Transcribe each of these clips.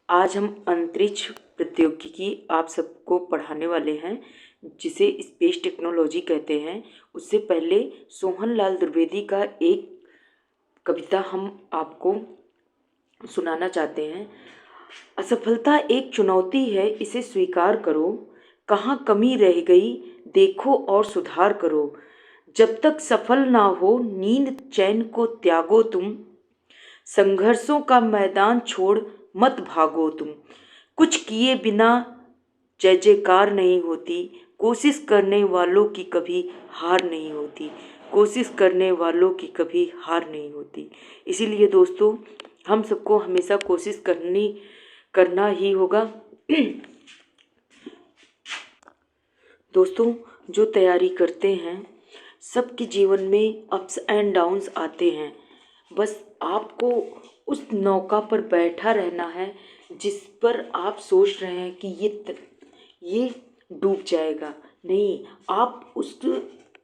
आज हम अंतरिक्ष प्रौद्योगिकी आप सबको पढ़ाने वाले हैं, जिसे स्पेस टेक्नोलॉजी कहते हैं। उससे पहले सोहन लाल द्विवेदी का एक कविता हम आपको सुनाना चाहते हैं। असफलता एक चुनौती है, इसे स्वीकार करो। कहाँ कमी रह गई देखो और सुधार करो। जब तक सफल ना हो नींद चैन को त्यागो तुम। संघर्षों का मैदान छोड़ मत भागो तुम। कुछ किए बिना जय जयकार नहीं होती। कोशिश करने वालों की कभी हार नहीं होती। कोशिश करने वालों की कभी हार नहीं होती। इसीलिए दोस्तों, हम सबको हमेशा कोशिश करना ही होगा। दोस्तों, जो तैयारी करते हैं सबके जीवन में अप्स एंड डाउन्स आते हैं। बस आपको उस नौका पर बैठा रहना है जिस पर आप सोच रहे हैं कि ये डूब जाएगा। नहीं, आप उस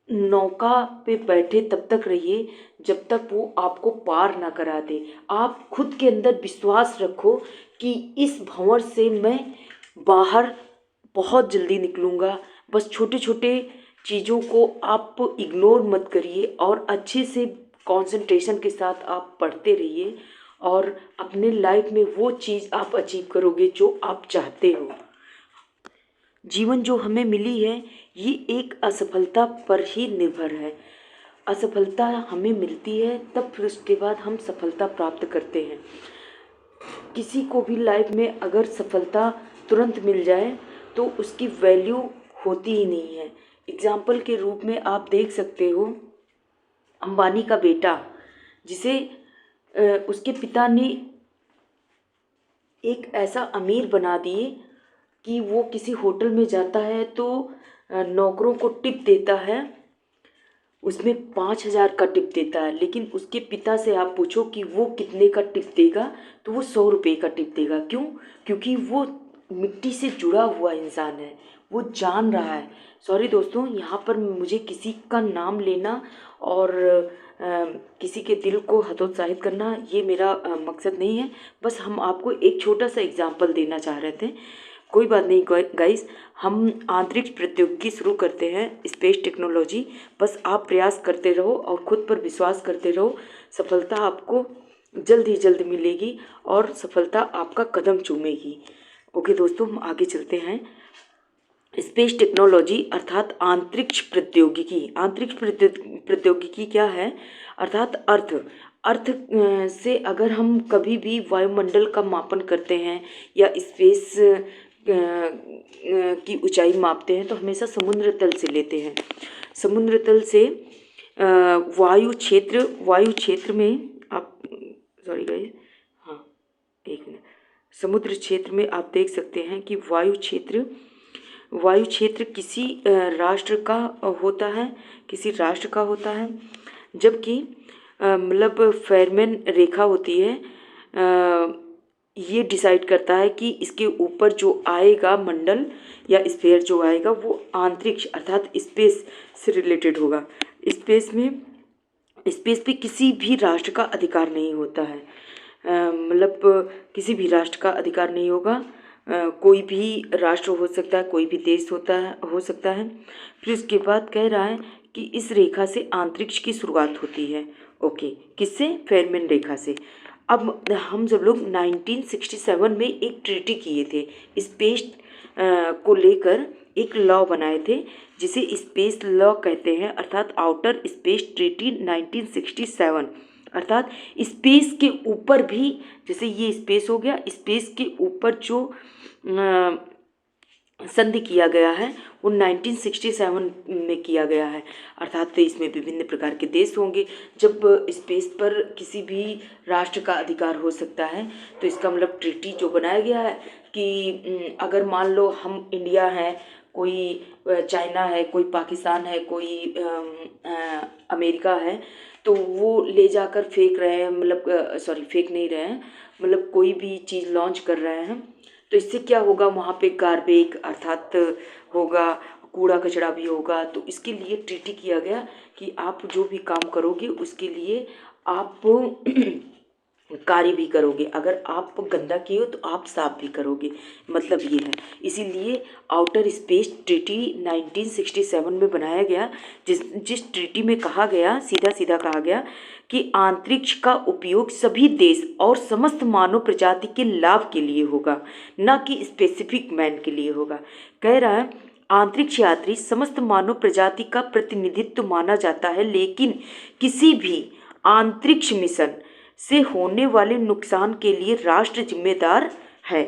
नौका पे बैठे तब तक रहिए जब तक वो आपको पार ना करा दे। आप खुद के अंदर विश्वास रखो कि इस भंवर से मैं बाहर बहुत जल्दी निकलूँगा। बस छोटे छोटे चीज़ों को आप इग्नोर मत करिए और अच्छे से कंसंट्रेशन के साथ आप पढ़ते रहिए और अपने लाइफ में वो चीज़ आप अचीव करोगे जो आप चाहते हो। जीवन जो हमें मिली है ये एक असफलता पर ही निर्भर है। असफलता हमें मिलती है तब फिर उसके बाद हम सफलता प्राप्त करते हैं। किसी को भी लाइफ में अगर सफलता तुरंत मिल जाए तो उसकी वैल्यू होती ही नहीं है। एग्जाम्पल के रूप में आप देख सकते हो अंबानी का बेटा, जिसे उसके पिता ने एक ऐसा अमीर बना दिए कि वो किसी होटल में जाता है तो नौकरों को टिप देता है, उसमें 5,000 का टिप देता है। लेकिन उसके पिता से आप पूछो कि वो कितने का टिप देगा तो वो 100 रुपये का टिप देगा। क्यों? क्योंकि वो मिट्टी से जुड़ा हुआ इंसान है, वो जान रहा है। सॉरी दोस्तों, यहाँ पर मुझे किसी का नाम लेना और किसी के दिल को हतोत्साहित करना ये मेरा मकसद नहीं है। बस हम आपको एक छोटा सा एग्जाम्पल देना चाह रहे थे। कोई बात नहीं गाइस, हम अंतरिक्ष प्रौद्योगिकी शुरू करते हैं, स्पेस टेक्नोलॉजी। बस आप प्रयास करते रहो और खुद पर विश्वास करते रहो। सफलता आपको जल्द ही जल्द मिलेगी और सफलता आपका कदम चूमेगी। ओके दोस्तों, हम आगे चलते हैं। स्पेस टेक्नोलॉजी अर्थात अंतरिक्ष प्रौद्योगिकी। अंतरिक्ष प्रौद्योगिकी क्या है? अर्थात अर्थ से अगर हम कभी भी वायुमंडल का मापन करते हैं या स्पेस की ऊंचाई मापते हैं तो हमेशा समुद्र तल से लेते हैं। समुद्र तल से वायु क्षेत्र में आप सॉरी गाइस, हाँ एक मिनट, समुद्र क्षेत्र में आप देख सकते हैं कि वायु क्षेत्र किसी राष्ट्र का होता है, किसी राष्ट्र का होता है। जबकि मतलब फेरमैन रेखा होती है, ये डिसाइड करता है कि इसके ऊपर जो आएगा मंडल या स्फीयर जो आएगा वो अंतरिक्ष अर्थात स्पेस से रिलेटेड होगा। स्पेस पे किसी भी राष्ट्र का अधिकार नहीं होता है। मतलब किसी भी राष्ट्र का अधिकार नहीं होगा। कोई भी राष्ट्र हो सकता है, कोई भी देश हो सकता है। फिर उसके बाद कह रहा है कि इस रेखा से अंतरिक्ष की शुरुआत होती है। ओके, किससे? फेरमैन रेखा से। अब हम सब लोग 1967 में एक ट्रीटी किए थे, स्पेस को लेकर एक लॉ बनाए थे जिसे स्पेस लॉ कहते हैं, अर्थात आउटर स्पेस ट्रीटी 1967। अर्थात स्पेस के ऊपर भी, जैसे ये स्पेस हो गया, स्पेस के ऊपर जो संधि किया गया है वो 1967 में किया गया है। अर्थात इसमें विभिन्न प्रकार के देश होंगे। जब स्पेस पर किसी भी राष्ट्र का अधिकार हो सकता है तो इसका मतलब ट्रीटी जो बनाया गया है कि अगर मान लो हम इंडिया हैं, कोई चाइना है, कोई पाकिस्तान है, कोई अमेरिका है, तो वो ले जाकर फेंक रहे हैं, मतलब सॉरी फेंक नहीं रहे हैं, मतलब कोई भी चीज़ लॉन्च कर रहे हैं तो इससे क्या होगा, वहाँ पे गार्बेज अर्थात होगा, कूड़ा कचरा भी होगा। तो इसके लिए ट्रीटी किया गया कि आप जो भी काम करोगे उसके लिए आप कार्य भी करोगे। अगर आप गंदा किए हो तो आप साफ भी करोगे, मतलब ये है। इसीलिए आउटर स्पेस ट्रीटी 1967 में बनाया गया, जिस ट्रीटी में कहा गया, सीधा सीधा कहा गया कि अंतरिक्ष का उपयोग सभी देश और समस्त मानव प्रजाति के लाभ के लिए होगा, न कि स्पेसिफिक मैन के लिए होगा। कह रहा है अंतरिक्ष यात्री समस्त मानव प्रजाति का प्रतिनिधित्व माना जाता है, लेकिन किसी भी अंतरिक्ष मिशन से होने वाले नुकसान के लिए राष्ट्र जिम्मेदार है।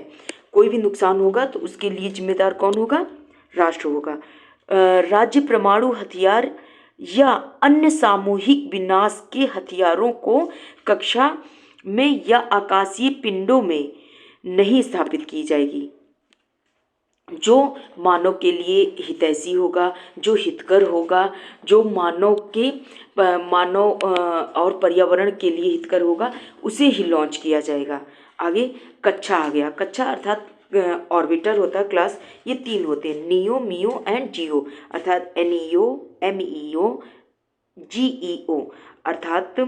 कोई भी नुकसान होगा तो उसके लिए जिम्मेदार कौन होगा? राष्ट्र होगा। राज्य परमाणु हथियार या अन्य सामूहिक विनाश के हथियारों को कक्षा में या आकाशीय पिंडों में नहीं स्थापित की जाएगी। जो मानव के लिए हितैषी होगा, जो हितकर होगा, जो मानव और पर्यावरण के लिए हितकर होगा, उसे ही लॉन्च किया जाएगा। आगे कक्षा आ गया। कक्षा अर्थात ऑर्बिटर होता है क्लास। ये 3 होते हैं, नियो, मियो एंड जियो, अर्थात एनईओ, एमईओ, जीईओ। अर्थात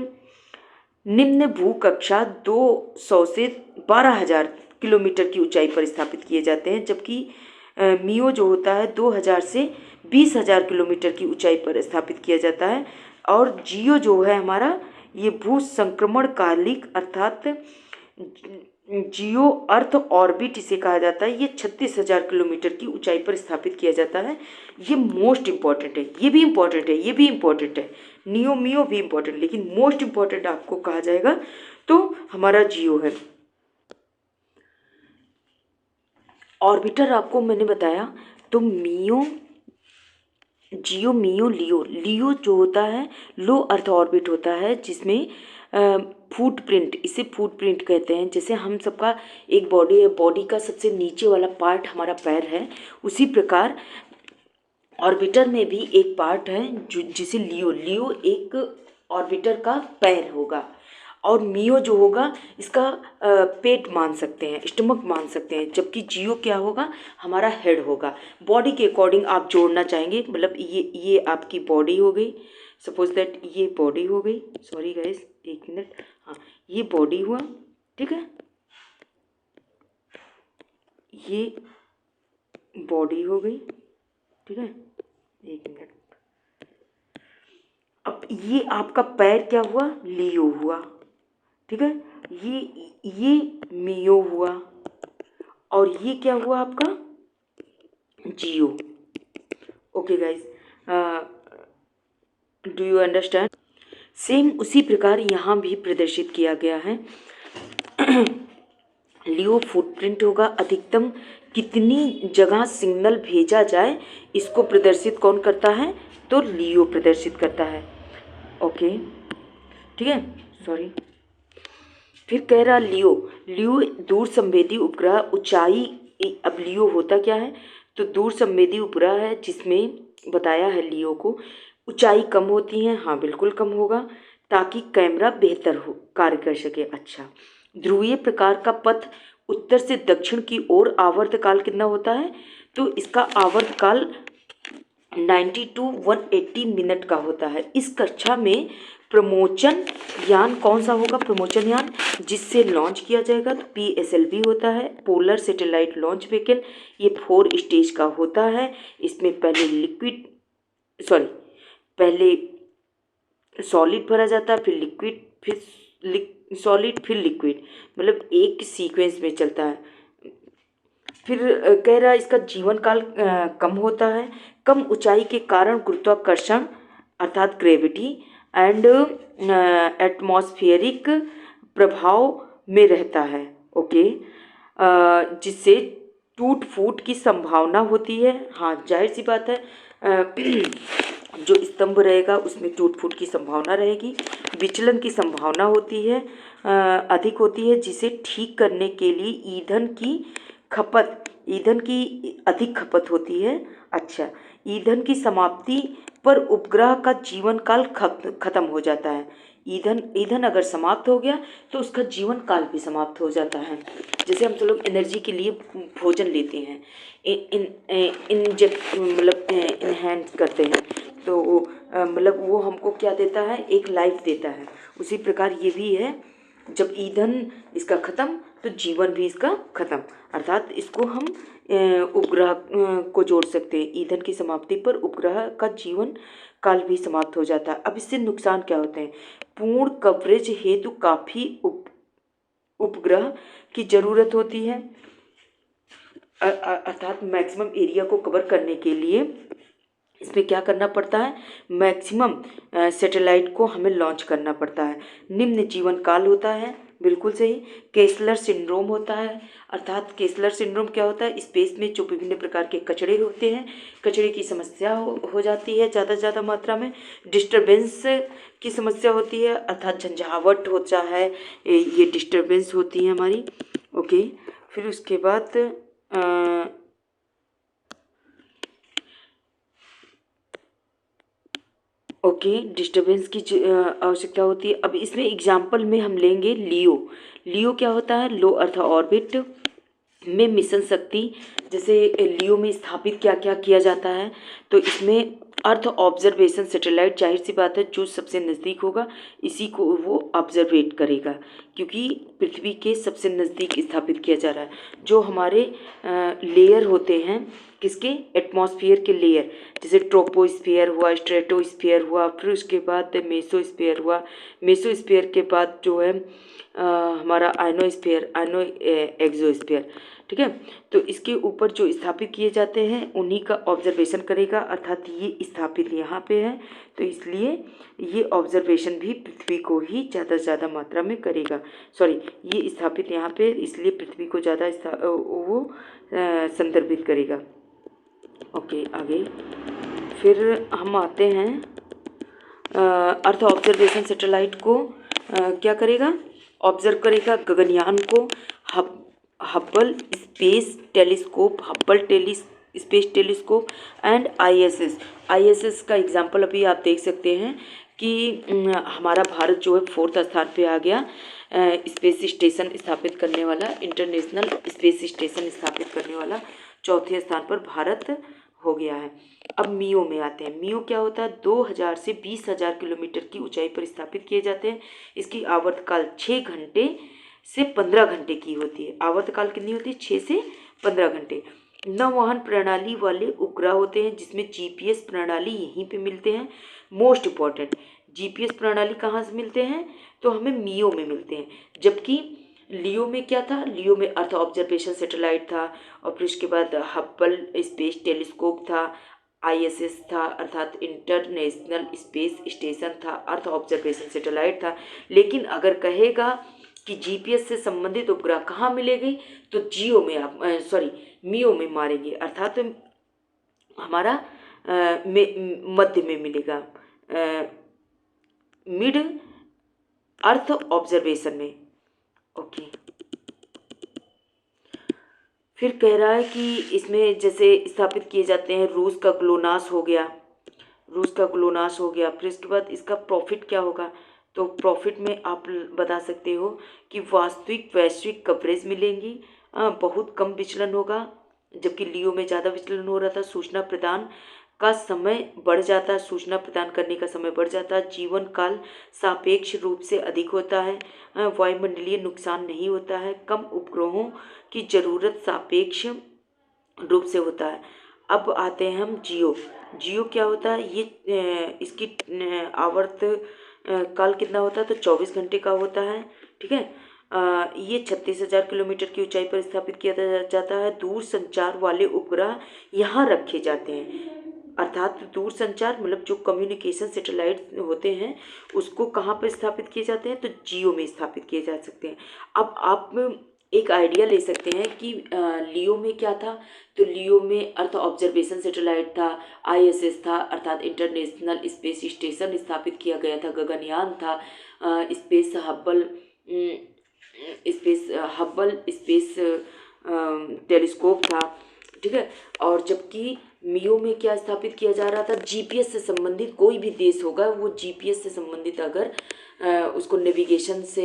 निम्न भू कक्षा 200 से 12,000 किलोमीटर की ऊंचाई पर स्थापित किए जाते हैं, जबकि मियो जो होता है 2,000 से 20,000 किलोमीटर की ऊंचाई पर स्थापित किया जाता है। और जियो जो है हमारा, ये भू संक्रमण कालिक अर्थात जियो अर्थ ऑर्बिट इसे कहा जाता है। ये 36,000 किलोमीटर की ऊंचाई पर स्थापित किया जाता है। ये मोस्ट इम्पॉर्टेंट है, ये भी इम्पॉर्टेंट है, ये भी इम्पॉर्टेंट है, नियो मियो भी इम्पॉर्टेंट, लेकिन मोस्ट इम्पॉर्टेंट आपको कहा जाएगा तो हमारा जियो है। ऑर्बिटर आपको मैंने बताया तो मियो, जियो, मियो, लियो। लियो जो होता है लो अर्थ ऑर्बिट होता है, जिसमें फुटप्रिंट, इसे फुटप्रिंट कहते हैं। जैसे हम सबका एक बॉडी है, बॉडी का सबसे नीचे वाला पार्ट हमारा पैर है, उसी प्रकार ऑर्बिटर में भी एक पार्ट है जिसे लियो, लियो एक ऑर्बिटर का पैर होगा। और मियो जो होगा इसका पेट मान सकते हैं, स्टमक मान सकते हैं, जबकि जियो क्या होगा? हमारा हेड होगा। बॉडी के अकॉर्डिंग आप जोड़ना चाहेंगे, मतलब ये आपकी बॉडी हो गई, सपोज दैट ये बॉडी हो गई, सॉरी गाइस एक मिनट, हाँ ये बॉडी हुआ, ठीक है, ये बॉडी हो गई, ठीक है, एक मिनट। अब ये आपका पैर क्या हुआ? लियो हुआ, ठीक है, ये मियो हुआ, और ये क्या हुआ आपका? जियो। Okay guys, do you understand? Same उसी प्रकार यहाँ भी प्रदर्शित किया गया है। लियो फुटप्रिंट होगा, अधिकतम कितनी जगह सिग्नल भेजा जाए इसको प्रदर्शित कौन करता है? तो लियो प्रदर्शित करता है। ओके ठीक है, सॉरी। फिर कह रहा लियो, लियो दूर संवेदी उपग्रह ऊंचाई। अब लियो होता क्या है? तो दूर संवेदी उपग्रह है, जिसमें बताया है लियो को ऊंचाई कम होती है, हाँ बिल्कुल कम होगा, ताकि कैमरा बेहतर हो कार्य कर सके। अच्छा, ध्रुवीय प्रकार का पथ उत्तर से दक्षिण की ओर, आवर्तकाल कितना होता है? तो इसका आवर्तकाल 90 to 180 मिनट का होता है। इस कक्षा में प्रमोचन यान कौन सा होगा? प्रमोचन यान जिससे लॉन्च किया जाएगा तो PSLV होता है, पोलर सैटेलाइट लॉन्च व्हीकल। ये 4 स्टेज का होता है। इसमें पहले सॉलिड भरा जाता है, फिर लिक्विड, फिर सॉलिड, फिर लिक्विड, मतलब एक सीक्वेंस में चलता है। फिर कह रहा है इसका जीवन काल कम होता है, कम ऊंचाई के कारण गुरुत्वाकर्षण अर्थात ग्रेविटी एंड एटमॉस्फेरिक प्रभाव में रहता है। ओके, जिससे टूट फूट की संभावना होती है। हाँ जाहिर सी बात है, जो स्तंभ रहेगा उसमें टूट फूट की संभावना रहेगी, विचलन की संभावना होती है, अधिक होती है, जिसे ठीक करने के लिए ईंधन की अधिक खपत होती है। अच्छा, ईंधन की समाप्ति पर उपग्रह का जीवन काल खत्म हो जाता है। ईंधन अगर समाप्त हो गया तो उसका जीवन काल भी समाप्त हो जाता है। जैसे हम सब लोग एनर्जी के लिए भोजन लेते हैं, मतलब इनहेंस करते हैं, तो मतलब वो हमको क्या देता है? एक लाइफ देता है। उसी प्रकार ये भी है, जब ईंधन इसका ख़त्म तो जीवन भी इसका ख़त्म। अर्थात इसको हम उपग्रह को जोड़ सकते हैं। ईंधन की समाप्ति पर उपग्रह का जीवन काल भी समाप्त हो जाता है। अब इससे नुकसान क्या होते हैं? पूर्ण कवरेज हेतु काफ़ी उपग्रह की ज़रूरत होती है। अर्थात मैक्सिमम एरिया को कवर करने के लिए इसमें क्या करना पड़ता है? मैक्सिमम सैटेलाइट को हमें लॉन्च करना पड़ता है। निम्न जीवन काल होता है, बिल्कुल सही। केसलर सिंड्रोम होता है। अर्थात केसलर सिंड्रोम क्या होता है? स्पेस में जो विभिन्न प्रकार के कचरे होते हैं, कचरे की समस्या हो जाती है ज़्यादा से ज़्यादा मात्रा में। डिस्टरबेंस की समस्या होती है, अर्थात झंझावट होता है, ये डिस्टरबेंस होती है हमारी। ओके, फिर उसके बाद ओके, डिस्टरबेंस की आवश्यकता होती है। अब इसमें एग्जाम्पल में हम लेंगे लियो। लियो क्या होता है? लो अर्थ ऑर्बिट में मिशन शक्ति। जैसे लियो में स्थापित क्या क्या किया जाता है, तो इसमें अर्थ ऑब्जर्वेशन सैटेलाइट, जाहिर सी बात है जो सबसे नज़दीक होगा इसी को वो ऑब्जर्वेट करेगा, क्योंकि पृथ्वी के सबसे नज़दीक स्थापित किया जा रहा है। जो हमारे लेयर होते हैं, किसके? एटमॉस्फेयर के लेयर, जैसे ट्रोपोस्फेयर हुआ, स्ट्रेटोस्फेयर हुआ, फिर उसके बाद मेसोस्फेयर हुआ। मेसोस्फेयर के बाद जो है हमारा आयनोस्फेयर, एक्सोस्फेयर, ठीक है। तो इसके ऊपर जो स्थापित किए जाते हैं उन्हीं का ऑब्जर्वेशन करेगा। अर्थात ये स्थापित यहाँ पे है, तो इसलिए ये ऑब्जर्वेशन भी पृथ्वी को ही ज़्यादा से ज़्यादा मात्रा में करेगा। सॉरी, ये स्थापित यहाँ पे इसलिए पृथ्वी को ज़्यादा वो संदर्भित करेगा। ओके, आगे फिर हम आते हैं अर्थ ऑब्जर्वेशन सैटेलाइट को क्या करेगा? ऑब्जर्व करेगा गगनयान को। Hubble space telescope, space telescope and ISS का एग्जांपल अभी आप देख सकते हैं कि हमारा भारत जो है 4th स्थान पे आ गया। स्पेस स्टेशन स्थापित करने वाला, इंटरनेशनल स्पेस स्टेशन स्थापित करने वाला 4थे स्थान पर भारत हो गया है। अब मियो में आते हैं। मियो क्या होता है? 2000 से 20,000 किलोमीटर की ऊंचाई पर स्थापित किए जाते हैं। इसकी आवर्तकाल 6 घंटे से 15 घंटे की होती है। आवर्तकाल कितनी होती है? 6 से 15 घंटे। नौवहन प्रणाली वाले उपग्रह होते हैं, जिसमें जीपीएस प्रणाली यहीं पे मिलते हैं। मोस्ट इम्पॉर्टेंट, जीपीएस प्रणाली कहाँ से मिलते हैं? तो हमें मियो में मिलते हैं। जबकि लियो में क्या था? लियो में अर्थ ऑब्जर्वेशन सैटेलाइट था, और फिर उसके बाद हब्बल स्पेस टेलीस्कोप था, आईएसएस था अर्थात इंटरनेशनल स्पेस स्टेशन था, अर्थ ऑब्जर्वेशन सैटेलाइट था। लेकिन अगर कहेगा कि जीपीएस से संबंधित उपग्रह कहाँ मिलेगी, तो जियो में आप मियो में मारेंगे, अर्थात हमारा मध्य में मिलेगा, मिड अर्थ ऑब्जर्वेशन में। ओके, फिर कह रहा है कि इसमें जैसे स्थापित किए जाते हैं, रूस का ग्लोनास हो गया, फिर इसके बाद इसका प्रॉफिट क्या होगा? तो प्रॉफिट में आप बता सकते हो कि वास्तविक वैश्विक कवरेज मिलेंगी, बहुत कम विचलन होगा, जबकि लियो में ज़्यादा विचलन हो रहा था। सूचना प्रदान का समय बढ़ जाता है, सूचना प्रदान करने का समय बढ़ जाता है। जीवन काल सापेक्ष रूप से अधिक होता है, वायुमंडलीय नुकसान नहीं होता है, कम उपग्रहों की ज़रूरत सापेक्ष रूप से होता है। अब आते हैं हम जियो क्या होता है? ये इसकी आवर्त काल कितना होता है? तो 24 घंटे का होता है, ठीक है। ये 36,000 किलोमीटर की ऊंचाई पर स्थापित किया जाता है। दूर संचार वाले उपग्रह यहाँ रखे जाते हैं, अर्थात दूर संचार मतलब जो कम्युनिकेशन सैटेलाइट होते हैं उसको कहाँ पर स्थापित किए जाते हैं? तो जियो में स्थापित किए जा सकते हैं। अब आप एक आइडिया ले सकते हैं कि लियो में क्या था? तो लियो में अर्थ ऑब्जर्वेशन सैटेलाइट था, आईएसएस था अर्थात इंटरनेशनल स्पेस स्टेशन स्थापित किया गया था, गगनयान था, हब्बल स्पेस टेलीस्कोप था, ठीक है। और जबकि मियो में क्या स्थापित किया जा रहा था? जीपीएस से संबंधित कोई भी देश होगा वो जीपीएस से संबंधित अगर उसको नेविगेशन से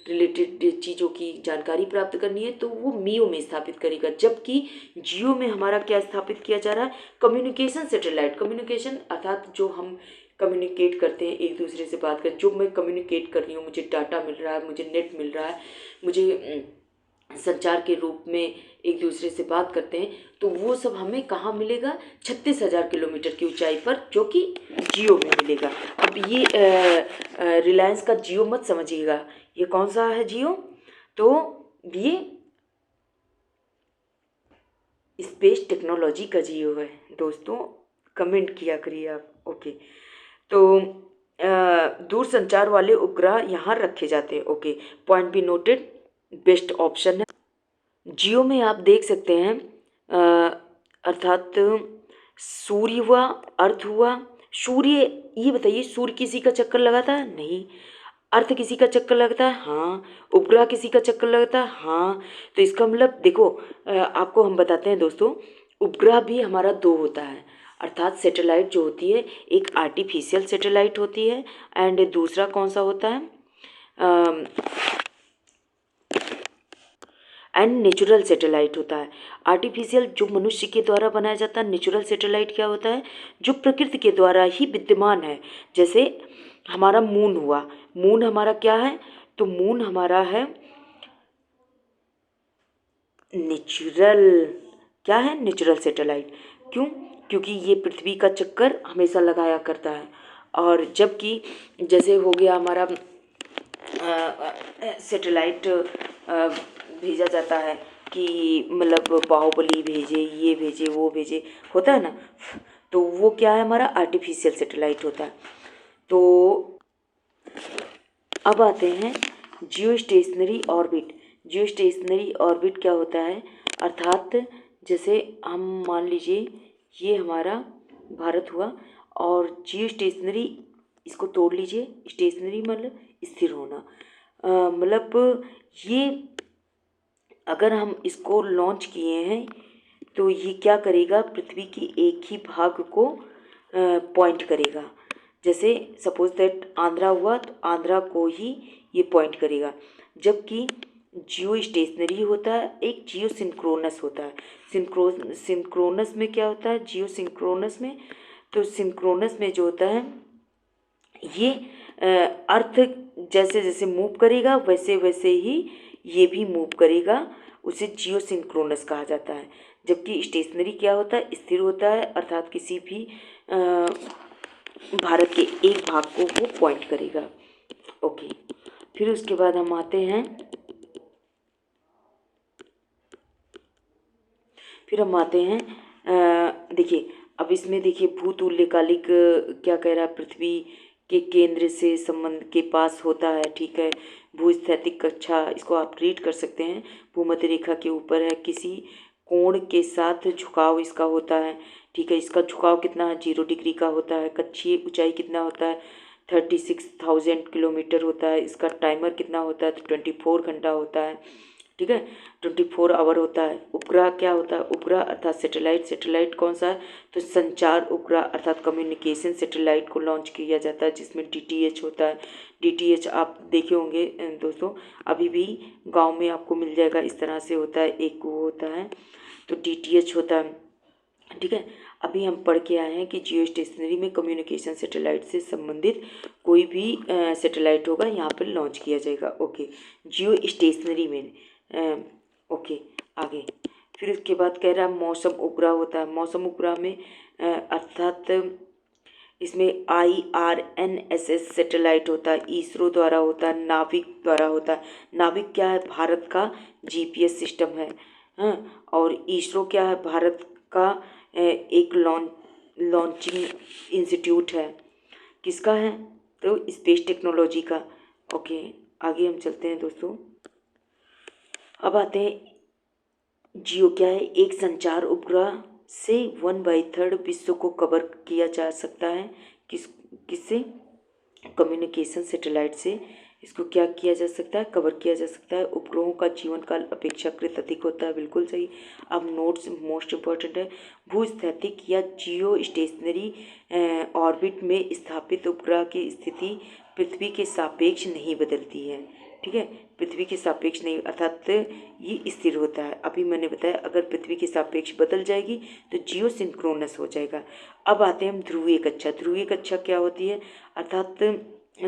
रिलेटेड चीज़ों की जानकारी प्राप्त करनी है तो वो मियो में स्थापित करेगा। जबकि जियो में हमारा क्या स्थापित किया जा रहा है? कम्युनिकेशन सैटेलाइट, कम्युनिकेशन अर्थात जो हम कम्युनिकेट करते हैं, एक दूसरे से बात कर, जो मैं कम्युनिकेट कर रही हूँ, मुझे डाटा मिल रहा है, मुझे नेट मिल रहा है, मुझे संचार के रूप में एक दूसरे से बात करते हैं, तो वो सब हमें कहाँ मिलेगा? 36,000 किलोमीटर की ऊंचाई पर, जो कि जियो में मिलेगा। अब ये रिलायंस का जियो मत समझिएगा, ये कौन सा है जियो? तो ये स्पेस टेक्नोलॉजी का जियो है दोस्तों, कमेंट किया करिए आप। ओके, तो दूर संचार वाले उपग्रह यहाँ रखे जाते हैं। Okay, point be noted, best option है। जियो में आप देख सकते हैं अर्थात सूर्य हुआ, अर्थ हुआ। सूर्य, ये बताइए सूर्य किसी का चक्कर लगाता है? नहीं। अर्थ किसी का चक्कर लगता है? हाँ। उपग्रह किसी का चक्कर लगता है? हाँ। तो इसका मतलब देखो, आपको हम बताते हैं दोस्तों, उपग्रह भी हमारा दो होता है, अर्थात सैटेलाइट जो होती है, एक आर्टिफिशियल सैटेलाइट होती है एंड दूसरा कौन सा होता है, एंड नेचुरल सैटेलाइट होता है। आर्टिफिशियल जो मनुष्य के द्वारा बनाया जाता है, नेचुरल सैटेलाइट क्या होता है? जो प्रकृति के द्वारा ही विद्यमान है। जैसे हमारा मून हुआ, मून हमारा क्या है? तो मून हमारा है नेचुरल, क्या है? Natural satellite. क्यों? क्योंकि ये पृथ्वी का चक्कर हमेशा लगाया करता है। और जबकि जैसे हो गया हमारा सैटेलाइट भेजा जाता है कि मतलब बाहुबली भेजे, ये भेजे, वो भेजे, होता है ना, तो वो क्या है? हमारा आर्टिफिशियल सैटेलाइट होता है। तो अब आते हैं जियो स्टेशनरी ऑर्बिट। जियो स्टेशनरी ऑर्बिट क्या होता है? अर्थात जैसे हम मान लीजिए ये हमारा भारत हुआ, और जियो स्टेशनरी, इसको तोड़ लीजिए, स्टेशनरी मतलब स्थिर होना, मतलब ये अगर हम इसको लॉन्च किए हैं तो ये क्या करेगा? पृथ्वी की एक ही भाग को पॉइंट करेगा। जैसे सपोज दैट आंध्रा हुआ, तो आंध्रा को ही ये पॉइंट करेगा। जबकि जियो स्टेशनरी होता है, एक जियो सिंक्रोनस होता है। सिंक्रोनस में क्या होता है? जियो सिंक्रोनस में, तो सिंक्रोनस में जो होता है, ये अर्थ जैसे जैसे मूव करेगा वैसे वैसे ही ये भी मूव करेगा, उसे जियो सिंक्रोनस कहा जाता है। जबकि स्टेशनरी क्या होता है? स्थिर होता है, अर्थात किसी भी भारत के एक भाग को वो पॉइंट करेगा। ओके, फिर उसके बाद हम आते हैं, देखिए अब इसमें देखिए भूतुल्यकालिक क्या कह रहा है? पृथ्वी के केंद्र से संबंध के पास होता है, ठीक है। भूस्थैतिक कक्षा, इसको आप रीड कर सकते हैं, भूमध्य रेखा के ऊपर है, किसी कोण के साथ झुकाव इसका होता है, ठीक है। इसका झुकाव कितना है? 0 डिग्री का होता है। कक्षीय ऊंचाई कितना होता है? 36,000 किलोमीटर होता है। इसका टाइमर कितना होता है? तो 24 घंटा होता है, ठीक है, 24 आवर होता है। उपग्रह क्या होता है? उपग्रह अर्थात सैटेलाइट। सैटेलाइट कौन सा है? तो संचार उपग्रह अर्थात कम्युनिकेशन सैटेलाइट को लॉन्च किया जाता है, जिसमें DTH होता है। DTH आप देखे होंगे दोस्तों, अभी भी गांव में आपको मिल जाएगा, इस तरह से होता है, एक वो होता है, तो DTH होता है, ठीक है। अभी हम पढ़ के आए हैं कि जियो स्टेशनरी में कम्युनिकेशन सैटेलाइट से संबंधित कोई भी सैटेलाइट होगा यहाँ पर लॉन्च किया जाएगा। ओके, जियो स्टेशनरी में ओके, आगे फिर उसके बाद कह रहा है मौसम उपग्रह होता है। मौसम उपग्रह में अर्थात इसमें IRNSS सैटेलाइट होता है, इसरो द्वारा होता है, नाविक द्वारा होता है। नाविक क्या है? भारत का GPS सिस्टम है, हाँ। और इसरो क्या है? भारत का एक लॉन्चिंग इंस्टीट्यूट है। किसका है? तो स्पेस टेक्नोलॉजी का। ओके, आगे हम चलते हैं दोस्तों। अब आते हैं जियो क्या है? एक संचार उपग्रह से 1/3 विश्व को कवर किया जा सकता है। किससे? कम्युनिकेशन सैटेलाइट से इसको क्या किया जा सकता है? कवर किया जा सकता है। उपग्रहों का जीवन काल अपेक्षाकृत अधिक होता है, बिल्कुल सही। अब नोट्स मोस्ट इम्पॉर्टेंट है, भूस्थैतिक या जियो स्टेशनरी ऑर्बिट में स्थापित उपग्रह की स्थिति पृथ्वी के सापेक्ष नहीं बदलती है, ठीक है, पृथ्वी के सापेक्ष नहीं, अर्थात ये स्थिर होता है। अभी मैंने बताया अगर पृथ्वी के सापेक्ष बदल जाएगी तो जियो सिंक्रोनस हो जाएगा। अब आते हैं हम ध्रुवीय कक्षा। ध्रुवीय कक्षा क्या होती है, अर्थात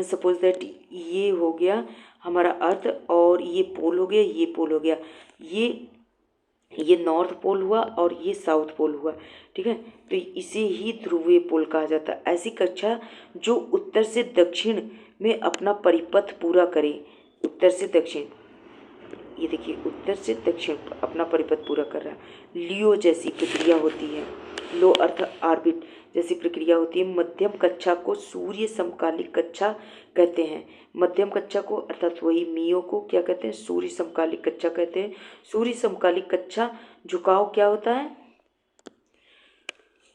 सपोज दैट ये हो गया हमारा अर्थ और ये पोल हो गया, ये पोल हो गया, ये नॉर्थ पोल हुआ और ये साउथ पोल हुआ, ठीक है, तो इसे ही ध्रुवीय पोल कहा जाता है। ऐसी कक्षा जो उत्तर से दक्षिण में अपना परिपथ पूरा करे, उत्तर से दक्षिण, ये देखिए उत्तर से दक्षिण अपना परिपथ पूरा कर रहा है। लियो जैसी प्रक्रिया होती है, लो अर्थ ऑर्बिट जैसी प्रक्रिया होती है। मध्यम कक्षा को सूर्य समकालिक कक्षा कहते हैं। मध्यम कक्षा को अर्थात वही मियो को क्या कहते हैं, सूर्य समकालिक कक्षा कहते हैं। सूर्य समकालिक कक्षा झुकाव क्या होता है,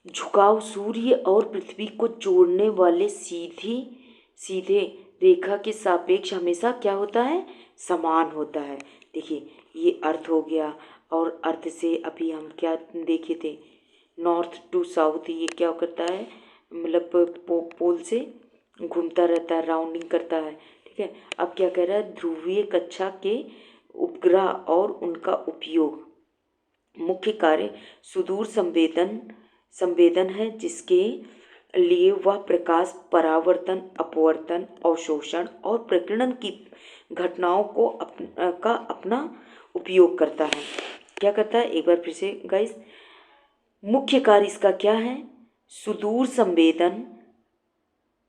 झुकाव सूर्य और पृथ्वी को जोड़ने वाले सीधे रेखा के सापेक्ष हमेशा क्या होता है, समान होता है। देखिए ये अर्थ हो गया और अर्थ से अभी हम क्या देखे थे, नॉर्थ टू साउथ, ये क्या करता है, मतलब पोल से घूमता रहता है, राउंडिंग करता है, ठीक है। अब क्या कह रहा है, ध्रुवीय कक्षा के उपग्रह और उनका उपयोग, मुख्य कार्य सुदूर संवेदन है, जिसके लिए वह प्रकाश परावर्तन, अपवर्तन, अवशोषण और प्रकीर्णन की घटनाओं को अपना उपयोग करता है। क्या करता है, एक बार फिर से गाइस, मुख्य कार्य इसका क्या है, सुदूर संवेदन,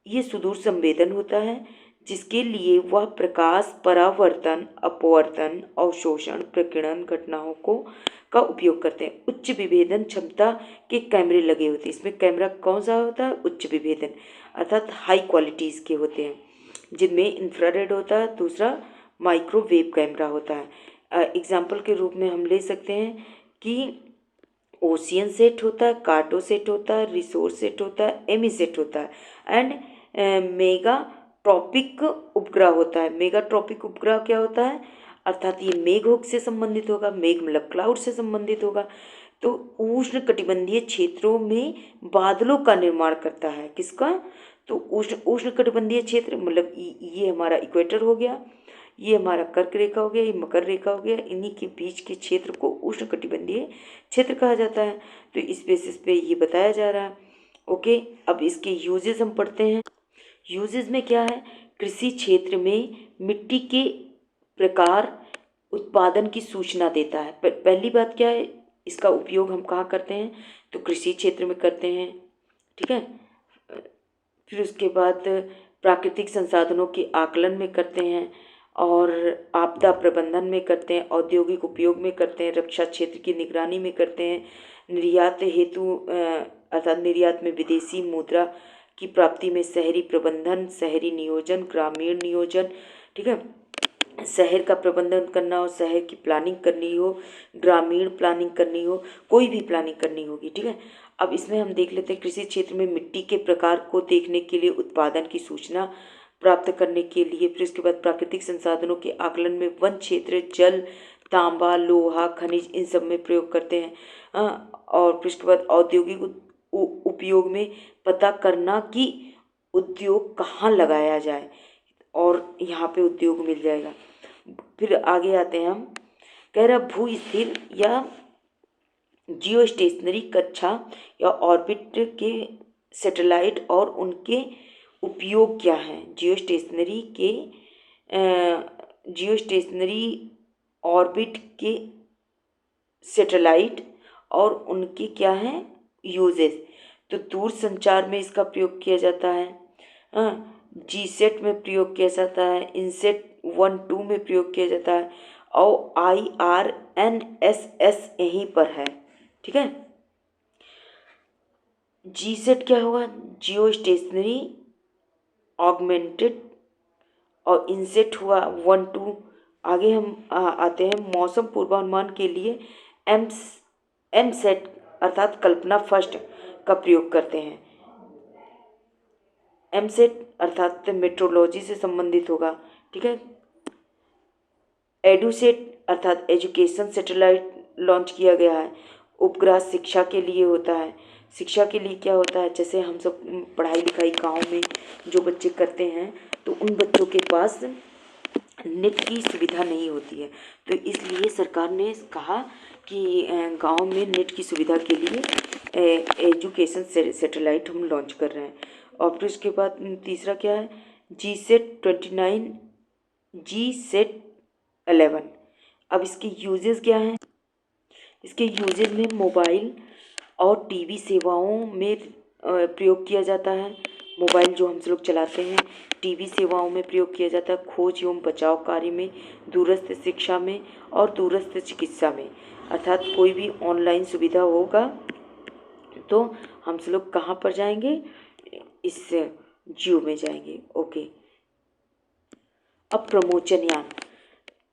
ये सुदूर संवेदन होता है जिसके लिए वह प्रकाश परावर्तन, अपवर्तन, अवशोषण, प्रकीर्णन घटनाओं का उपयोग करते हैं। उच्च विभेदन क्षमता के कैमरे लगे होते हैं। इसमें कैमरा कौन सा होता है, उच्च विभेदन, अर्थात हाई क्वालिटीज़ के होते हैं, जिनमें इंफ्रारेड होता है, दूसरा माइक्रोवेव कैमरा होता है। एग्जाम्पल के रूप में हम ले सकते हैं कि ओशियन सेट होता है, कार्टो सेट होता है, रिसोर्स सेट होता है, एमी सेट होता है एंड मेगा ट्रॉपिक उपग्रह होता है। मेगा ट्रॉपिक उपग्रह क्या होता है, अर्थात ये मेघ से संबंधित होगा, मेघ मतलब क्लाउड से संबंधित होगा। तो उष्ण कटिबंधीय क्षेत्रों में बादलों का निर्माण करता है, किसका, तो उष्ण कटिबंधीय क्षेत्र मतलब ये हमारा इक्वेटर हो गया, ये हमारा कर्क रेखा हो गया, ये मकर रेखा हो गया, इन्हीं के बीच के क्षेत्र को उष्ण कटिबंधीय क्षेत्र कहा जाता है। तो इस बेसिस पे ये बताया जा रहा है। ओके, अब इसके यूजेस हम पढ़ते हैं। यूजेस में क्या है, कृषि क्षेत्र में मिट्टी के प्रकार उत्पादन की सूचना देता है। पहली बात क्या है, इसका उपयोग हम कहाँ करते हैं, तो कृषि क्षेत्र में करते हैं, ठीक है। फिर उसके बाद प्राकृतिक संसाधनों के आकलन में करते हैं और आपदा प्रबंधन में करते हैं, औद्योगिक उपयोग में करते हैं, रक्षा क्षेत्र की निगरानी में करते हैं, निर्यात हेतु अर्थात निर्यात में विदेशी मुद्रा की प्राप्ति में शहरी प्रबंधन, शहरी नियोजन, ग्रामीण नियोजन, ठीक है, शहर का प्रबंधन करना हो, शहर की प्लानिंग करनी हो, ग्रामीण प्लानिंग करनी हो, कोई भी प्लानिंग करनी होगी, ठीक है। अब इसमें हम देख लेते हैं कृषि क्षेत्र में मिट्टी के प्रकार को देखने के लिए, उत्पादन की सूचना प्राप्त करने के लिए, फिर उसके बाद प्राकृतिक संसाधनों के आकलन में वन क्षेत्र, जल, तांबा, लोहा, खनिज, इन सब में प्रयोग करते हैं। और फिर उसके बाद औद्योगिक उपयोग में पता करना कि उद्योग कहाँ लगाया जाए और यहाँ पे उद्योग मिल जाएगा। फिर आगे आते हैं हम, कह रहा भू स्थिर या जियो स्टेशनरी कक्षा या ऑर्बिट के सैटेलाइट और उनके उपयोग क्या हैं। जियो स्टेशनरी ऑर्बिट के सैटेलाइट और उनके क्या हैं यूजेस, तो दूर संचार में इसका प्रयोग किया जाता है, जीसेट में प्रयोग किया जाता है, इनसेट 1-2 में प्रयोग किया जाता है और IRNSS यहीं पर है, ठीक है। जीसेट क्या होगा, जियो स्टेशनरी ऑगमेंटेड, और इनसेट हुआ 1-2। आगे हम आते हैं मौसम पूर्वानुमान के लिए एमसेट अर्थात कल्पना फर्स्ट का प्रयोग करते हैं। एमसेट अर्थात मेट्रोलॉजी से संबंधित होगा, ठीक है। एडुसेट अर्थात एजुकेशन सैटेलाइट लॉन्च किया गया है। उपग्रह शिक्षा के लिए होता है। शिक्षा के लिए क्या होता है, जैसे हम सब पढ़ाई लिखाई गांव में जो बच्चे करते हैं तो उन बच्चों के पास नेट की सुविधा नहीं होती है। तो इसलिए सरकार ने कहा कि गांव में नेट की सुविधा के लिए एजुकेशन सैटेलाइट हम लॉन्च कर रहे हैं। और फिर उसके बाद तीसरा क्या है, GSAT-29, GSAT-11। अब इसके यूजेस क्या हैं? इसके यूजेस में मोबाइल और टीवी सेवाओं में प्रयोग किया जाता है। मोबाइल जो हम लोग चलाते हैं, टीवी सेवाओं में प्रयोग किया जाता है, खोज एवं बचाव कार्य में, दूरस्थ शिक्षा में और दूरस्थ चिकित्सा में। अर्थात कोई भी ऑनलाइन सुविधा होगा तो हम लोग कहाँ पर जाएंगे? इस जियो में जाएंगे। ओके। अब प्रमोचन यान,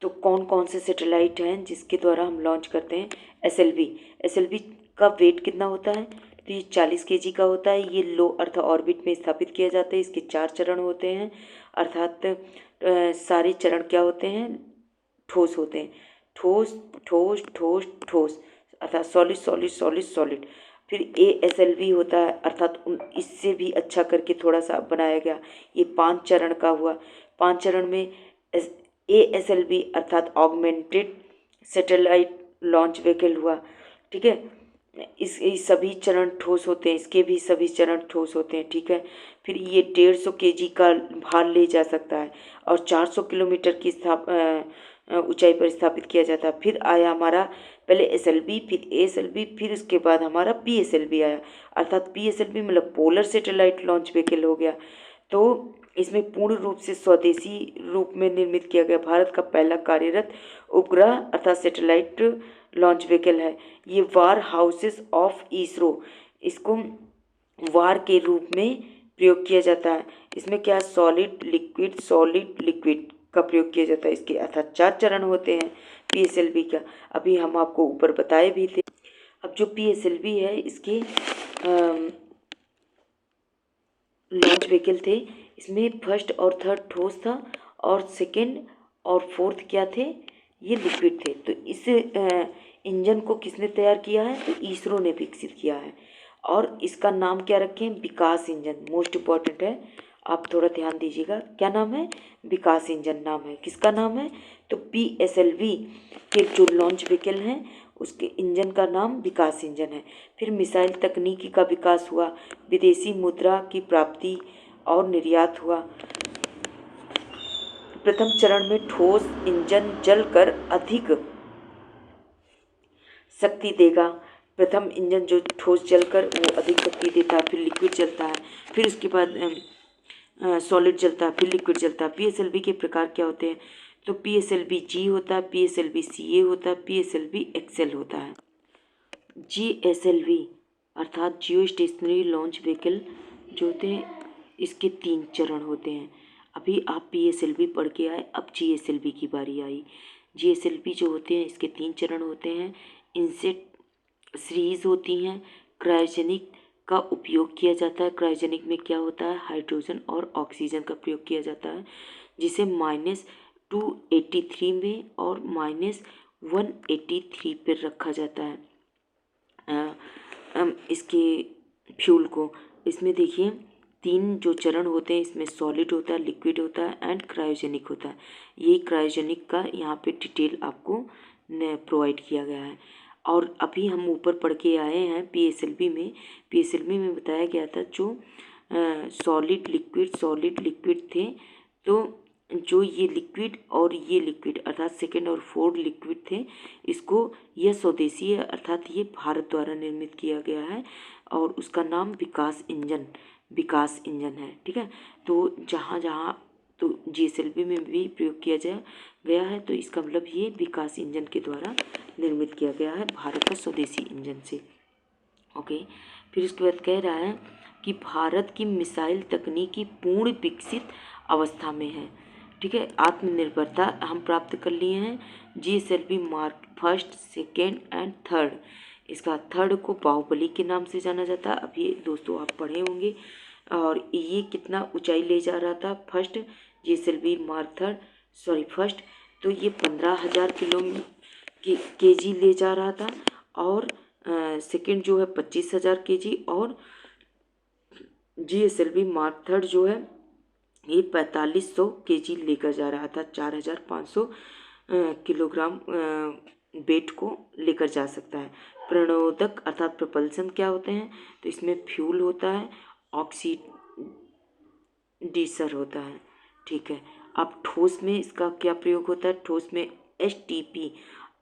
तो कौन कौन से सैटेलाइट हैं जिसके द्वारा हम लॉन्च करते हैं? एसएलवी का वेट कितना होता है? तो ये 40 केजी का होता है। ये लो अर्थ ऑर्बिट में स्थापित किया जाता है। इसके 4 चरण होते हैं, अर्थात सारे चरण क्या होते हैं? ठोस होते हैं। ठोस ठोस ठोस ठोस, अर्थात सॉलिड सॉलिड सॉलिड सॉलिड। फिर ASLV होता है, अर्थात इससे भी अच्छा करके थोड़ा सा बनाया गया। ये 5 चरण का हुआ। 5 चरण में ASLV अर्थात ऑगमेंटेड सैटेलाइट लॉन्च व्हीकल हुआ। ठीक है, इस सभी चरण ठोस होते हैं, इसके भी सभी चरण ठोस होते हैं। ठीक है, फिर ये 150 केजी का भार ले जा सकता है और 400 किलोमीटर की ऊंचाई पर स्थापित किया जाता है। फिर आया हमारा पहले SLV, फिर ASLV, फिर उसके बाद हमारा PSLV आया, अर्थात PSLV मतलब पोलर सैटेलाइट लॉन्च व्हीकल हो गया। तो इसमें पूर्ण रूप से स्वदेशी रूप में निर्मित किया गया भारत का पहला कार्यरत उपग्रह अर्थात सैटेलाइट लॉन्च व्हीकल है। ये वार हाउसेस ऑफ इसरो, इसको वार के रूप में प्रयोग किया जाता है। इसमें क्या, सॉलिड लिक्विड का प्रयोग किया जाता है। इसके अर्थात 4 चरण होते हैं PSLV का, अभी हम आपको ऊपर बताए भी थे। अब जो PSLV है, इसके लॉन्च व्हीकल थे, इसमें फर्स्ट और थर्ड ठोस था और सेकंड और फोर्थ क्या थे? ये लिक्विड थे। तो इस इंजन को किसने तैयार किया है? तो इसरो ने विकसित किया है। और इसका नाम क्या रखें? विकास इंजन, मोस्ट इम्पॉर्टेंट है, आप थोड़ा ध्यान दीजिएगा। क्या नाम है? विकास इंजन नाम है। किसका नाम है? तो PSLV के जो लॉन्च व्हीकल हैं उसके इंजन का नाम विकास इंजन है। फिर मिसाइल तकनीकी का विकास हुआ, विदेशी मुद्रा की प्राप्ति और निर्यात हुआ। प्रथम चरण में ठोस इंजन जलकर अधिक शक्ति देगा। प्रथम इंजन जो ठोस जलकर वो अधिक शक्ति देता है, फिर लिक्विड जलता है, फिर उसके बाद सॉलिड जलता है, फिर लिक्विड जलता है। PSLV के प्रकार क्या होते हैं? तो PSLV G होता है, PSLV CA होता है, PSLV XL होता है। GSLV अर्थात जियो स्टेशनरी लॉन्च व्हीकल जो होते हैं, इसके 3 चरण होते हैं। अभी आप PSLV पढ़ के आए, अब GSLV की बारी आई। GSLV जो होते हैं इसके 3 चरण होते हैं। इनसे सीरीज होती हैं। क्रायोजेनिक का उपयोग किया जाता है। क्रायोजेनिक में क्या होता है? हाइड्रोजन और ऑक्सीजन का प्रयोग किया जाता है, जिसे -283 में और -183 पर रखा जाता है इसके फ्यूल को। इसमें देखिए 3 जो चरण होते हैं, इसमें सॉलिड होता है, लिक्विड होता है एंड क्रायोजेनिक होता है। ये क्रायोजेनिक का यहाँ पे डिटेल आपको प्रोवाइड किया गया है। और अभी हम ऊपर पढ़ के आए हैं PSLV में बताया गया था जो सॉलिड लिक्विड थे। तो जो ये लिक्विड और ये लिक्विड अर्थात सेकेंड और फोर्थ लिक्विड थे, इसको यह स्वदेशी है, अर्थात ये भारत द्वारा निर्मित किया गया है और उसका नाम विकास इंजन है। ठीक है, तो जहाँ जहाँ तो GSLV में भी प्रयोग किया गया है, तो इसका मतलब ये विकास इंजन के द्वारा निर्मित किया गया है भारत का स्वदेशी इंजन से। ओके, फिर उसके बाद कह रहा है कि भारत की मिसाइल तकनीकी पूर्ण विकसित अवस्था में है। ठीक है, आत्मनिर्भरता हम प्राप्त कर लिए हैं। GSLV mark first, second and third. इसका थर्ड को बाहुबली के नाम से जाना जाता है। अब ये दोस्तों आप पढ़े होंगे। और ये कितना ऊंचाई ले जा रहा था? फर्स्ट GSLV मार्क फर्स्ट, तो ये 15,000 kg ले जा रहा था और सेकेंड जो है 25,000 kg और GSLV मार्क थर्ड जो है ये 4500 केजी लेकर जा रहा था, 4500 किलोग्राम वेट को लेकर जा सकता है। प्रणोदक अर्थात प्रपल्सन क्या होते हैं, तो इसमें फ्यूल होता है, ऑक्सीडीसर होता है। ठीक है, अब ठोस में इसका क्या प्रयोग होता है, ठोस में एचटीपी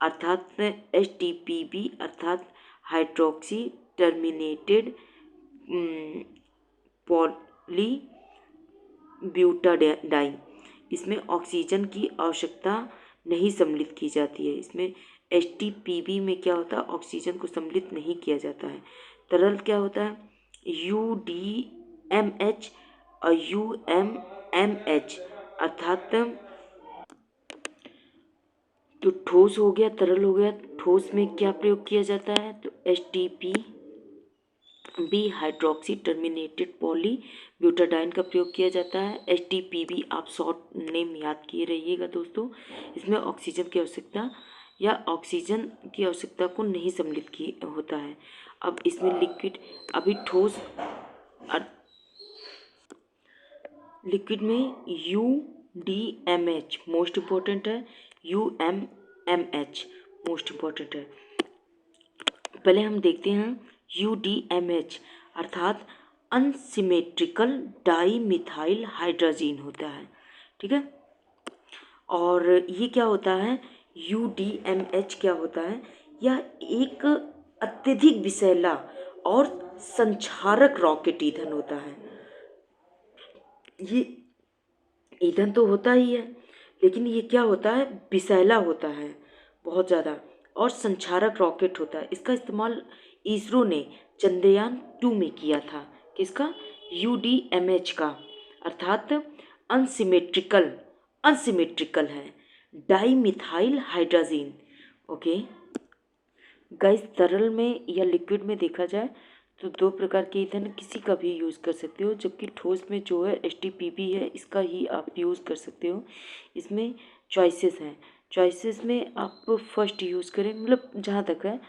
अर्थात एचटीपीबी अर्थात हाइड्रोक्सी टर्मिनेटेड पॉली ब्यूटाडाइन, इसमें ऑक्सीजन की आवश्यकता नहीं सम्मिलित की जाती है। इसमें एचटीपीबी में क्या होता है, ऑक्सीजन को सम्मिलित नहीं किया जाता है। तरल क्या होता है, यूडीएमएच और यूएमएमएच अर्थात, तो ठोस हो गया, तरल हो गया। ठोस में क्या प्रयोग किया जाता है, तो HTP B hydroxy terminated polybutadiene का प्रयोग किया जाता है। एचटीपीबी आप शॉर्ट नेम याद किए रहिएगा दोस्तों। इसमें ऑक्सीजन की आवश्यकता या ऑक्सीजन की आवश्यकता को नहीं सम्मिलित की होता है। अब इसमें लिक्विड, अभी ठोस लिक्विड में यूडीएमएच मोस्ट इम्पॉर्टेंट है, यूएमएमएच मोस्ट इम्पॉर्टेंट है। पहले हम देखते हैं यूडीएमएच अर्थात अनसिमेट्रिकल डाई मिथाइल हाइड्रोजीन होता है। ठीक है, और ये क्या होता है, यूडीएमएच क्या होता है, यह एक अत्यधिक विषैला और संक्षारक रॉकेट ईंधन होता है। ये ईंधन तो होता ही है, लेकिन ये क्या होता है, विषैला होता है बहुत ज़्यादा, और संक्षारक रॉकेट होता है। इसका इस्तेमाल इसरो ने चंद्रयान 2 में किया था। किसका, यूडीएमएच का, अर्थात अनसिमेट्रिकल अनसिमेट्रिकल है di methyl hydrazine. Okay guys, तरल में या लिक्विड में देखा जाए तो दो प्रकार के ईंधन किसी का भी यूज़ कर सकते हो, जबकि ठोस में जो है एचटीपीबी है, इसका ही आप यूज़ कर सकते हो। इसमें चॉइसेस हैं, चॉइसेस में आप फर्स्ट यूज़ करें, मतलब जहाँ तक है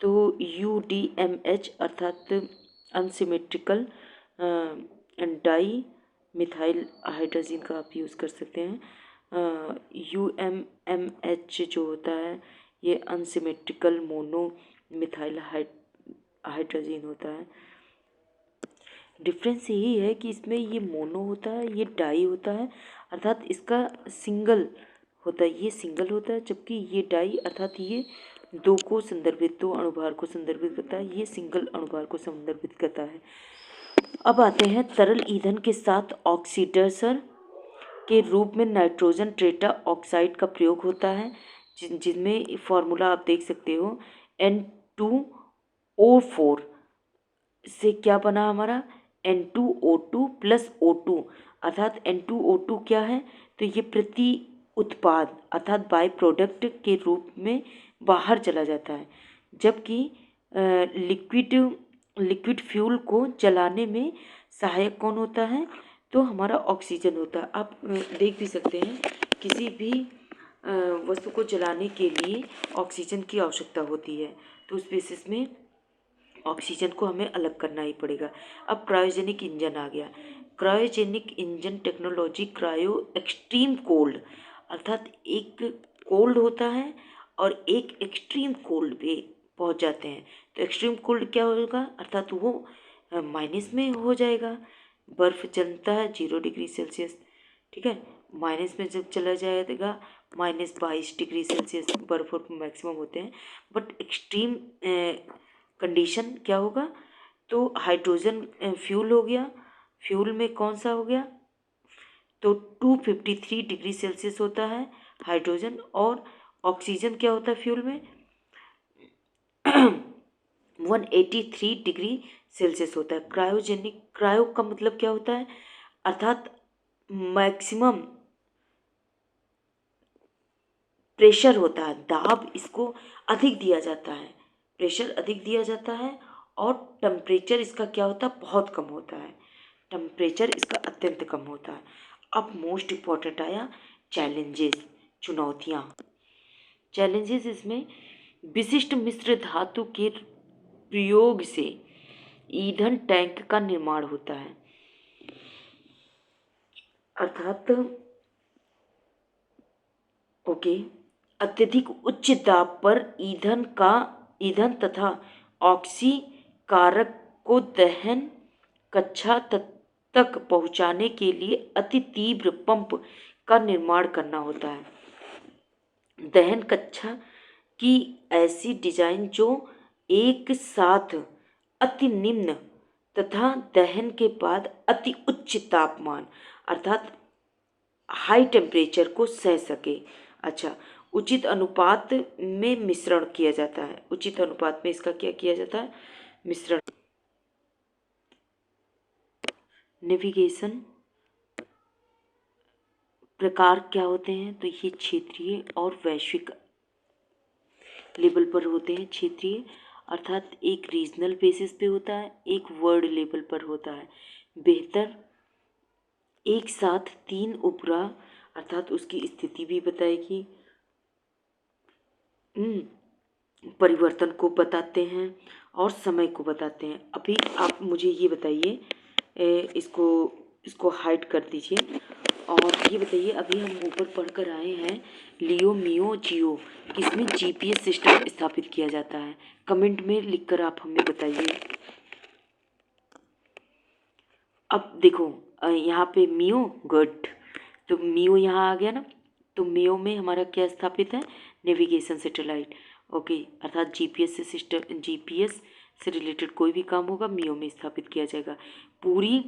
तो यूडीएमएच अर्थात अनसिमेट्रिकल डाई मिथाइल हाइड्रोजीन का आप यूज़ कर सकते हैं। यूएमएमएच जो होता है ये अनसिमेट्रिकल मोनो मिथाइल हाइड्रोजीन होता है। डिफरेंस यही है कि इसमें ये मोनो होता है, ये डाई होता है, अर्थात इसका सिंगल होता है, ये सिंगल होता है, जबकि ये डाई अर्थात ये दो को संदर्भित, दो अणुभार को संदर्भित करता है, ये सिंगल अणुभार को संदर्भित करता है। अब आते हैं तरल ईंधन के साथ ऑक्सीडाइजर के रूप में नाइट्रोजन टेट्रा ऑक्साइड का प्रयोग होता है, जिनमें फॉर्मूला आप देख सकते हो, N2O4 से क्या बना हमारा, N2O2 प्लस O2, अर्थात N2O2 क्या है, तो ये प्रति उत्पाद अर्थात बाय प्रोडक्ट के रूप में बाहर चला जाता है, जबकि लिक्विड फ्यूल को जलाने में सहायक कौन होता है, तो हमारा ऑक्सीजन होता है। आप देख भी सकते हैं किसी भी वस्तु को जलाने के लिए ऑक्सीजन की आवश्यकता होती है, तो उस बेसिस में ऑक्सीजन को हमें अलग करना ही पड़ेगा। अब क्रायोजेनिक इंजन आ गया। Cryogenic engine technology cryo extreme cold, अर्थात एक कोल्ड होता है और एक एक्सट्रीम कोल्ड पे पहुंच जाते हैं। तो एक्सट्रीम कोल्ड क्या होगा, अर्थात वो माइनस में हो जाएगा। बर्फ़ जमता है 0 डिग्री सेल्सियस, ठीक है, माइनस में जब चला जाएगा -22 डिग्री सेल्सियस बर्फ़ मैक्सिमम होते हैं। बट एक्सट्रीम कंडीशन क्या होगा, तो हाइड्रोजन फ्यूल हो गया, फ्यूल में कौन सा हो गया, तो 253 डिग्री सेल्सियस होता है हाइड्रोजन, और ऑक्सीजन क्या होता है फ्यूल में 183 डिग्री सेल्सियस होता है। क्रायोजेनिक, क्रायो का मतलब क्या होता है, अर्थात मैक्सिमम प्रेशर होता है, दाब इसको अधिक दिया जाता है, प्रेशर अधिक दिया जाता है, और टेम्परेचर इसका क्या होता है, बहुत कम होता है, टेम्परेचर इसका अत्यंत कम होता है। अब मोस्ट इम्पॉर्टेंट आया चैलेंजेस, चुनौतियाँ। चैलेंजेस इसमें विशिष्ट मिश्र धातु के प्रयोग से ईंधन टैंक का निर्माण होता है। अर्थात ओके, अत्यधिक उच्च दाब पर ईंधन तथा ऑक्सीकारक को दहन कक्षा तक पहुंचाने के लिए अति तीव्र पंप का निर्माण करना होता है। दहन कक्षा की ऐसी डिजाइन जो एक साथ अति निम्न तथा दहन के बाद अति उच्च तापमान अर्थात हाई टेम्परेचर को सह सके। अच्छा, उचित अनुपात में मिश्रण किया जाता है। उचित अनुपात में इसका क्या किया जाता है? मिश्रण। नेविगेशन प्रकार क्या होते हैं? तो ये क्षेत्रीय और वैश्विक लेवल पर होते हैं। क्षेत्रीय अर्थात एक रीजनल बेसिस पे होता है, एक वर्ल्ड लेवल पर होता है। बेहतर एक साथ 3 उपग्रह अर्थात उसकी स्थिति भी बताएगी, परिवर्तन को बताते हैं और समय को बताते हैं। अभी आप मुझे ये बताइए, इसको हाइड कर दीजिए और ये बताइए, अभी हम ऊपर पढ़कर आए हैं लियो मियो जियो किसमें जीपीएस सिस्टम स्थापित किया जाता है? कमेंट में लिखकर आप हमें बताइए। अब देखो यहाँ पे मियो, गुड, तो मियो यहाँ आ गया ना, तो मियो में हमारा क्या स्थापित है? Navigation satellite. ओके, अर्थात जीपीएस से रिलेटेड कोई भी काम होगा मियो में स्थापित किया जाएगा। पूरी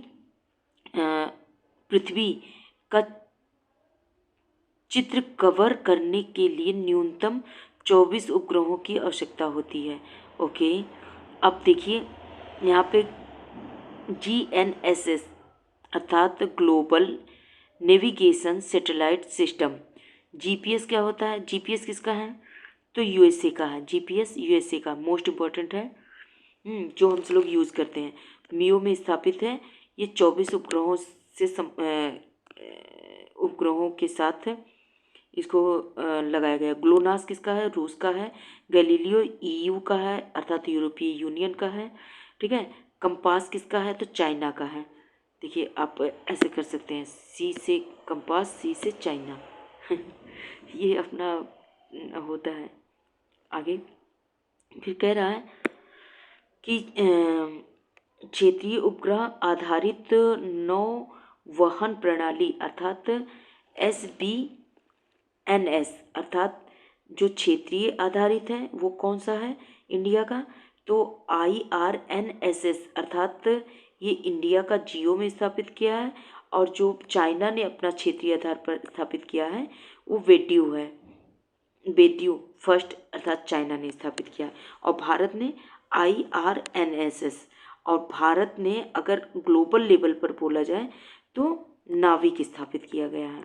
पृथ्वी का चित्र कवर करने के लिए न्यूनतम 24 उपग्रहों की आवश्यकता होती है। ओके, अब देखिए यहाँ पे GNSS अर्थात global navigation satellite system. GPS क्या होता है? जीपीएस किसका है? तो यूएसए का है। जीपीएस यूएसए का मोस्ट इम्पॉर्टेंट है, जो हम लोग यूज़ करते हैं। मियो में स्थापित है। ये 24 उपग्रहों से उपग्रहों के साथ इसको लगाया गया। ग्लोनास किसका है? रूस का है। गैलीलियो ईयू का है अर्थात यूरोपीय यूनियन का है। ठीक है। कंपास किसका है? तो चाइना का है। देखिए आप ऐसे कर सकते हैं, सी से कंपास, सी से चाइना ये अपना होता है। आगे फिर कह रहा है कि क्षेत्रीय उपग्रह आधारित नौ वहन प्रणाली अर्थात SBNS अर्थात जो क्षेत्रीय आधारित है वो कौन सा है? इंडिया का। तो IRNSS अर्थात ये इंडिया का जियो में स्थापित किया है, और जो चाइना ने अपना क्षेत्रीय आधार पर स्थापित किया है वो वेड्यू है। वेड्यू फर्स्ट अर्थात चाइना ने स्थापित किया, और भारत ने IRNSS, और भारत ने अगर ग्लोबल लेवल पर बोला जाए तो नाविक स्थापित किया गया है,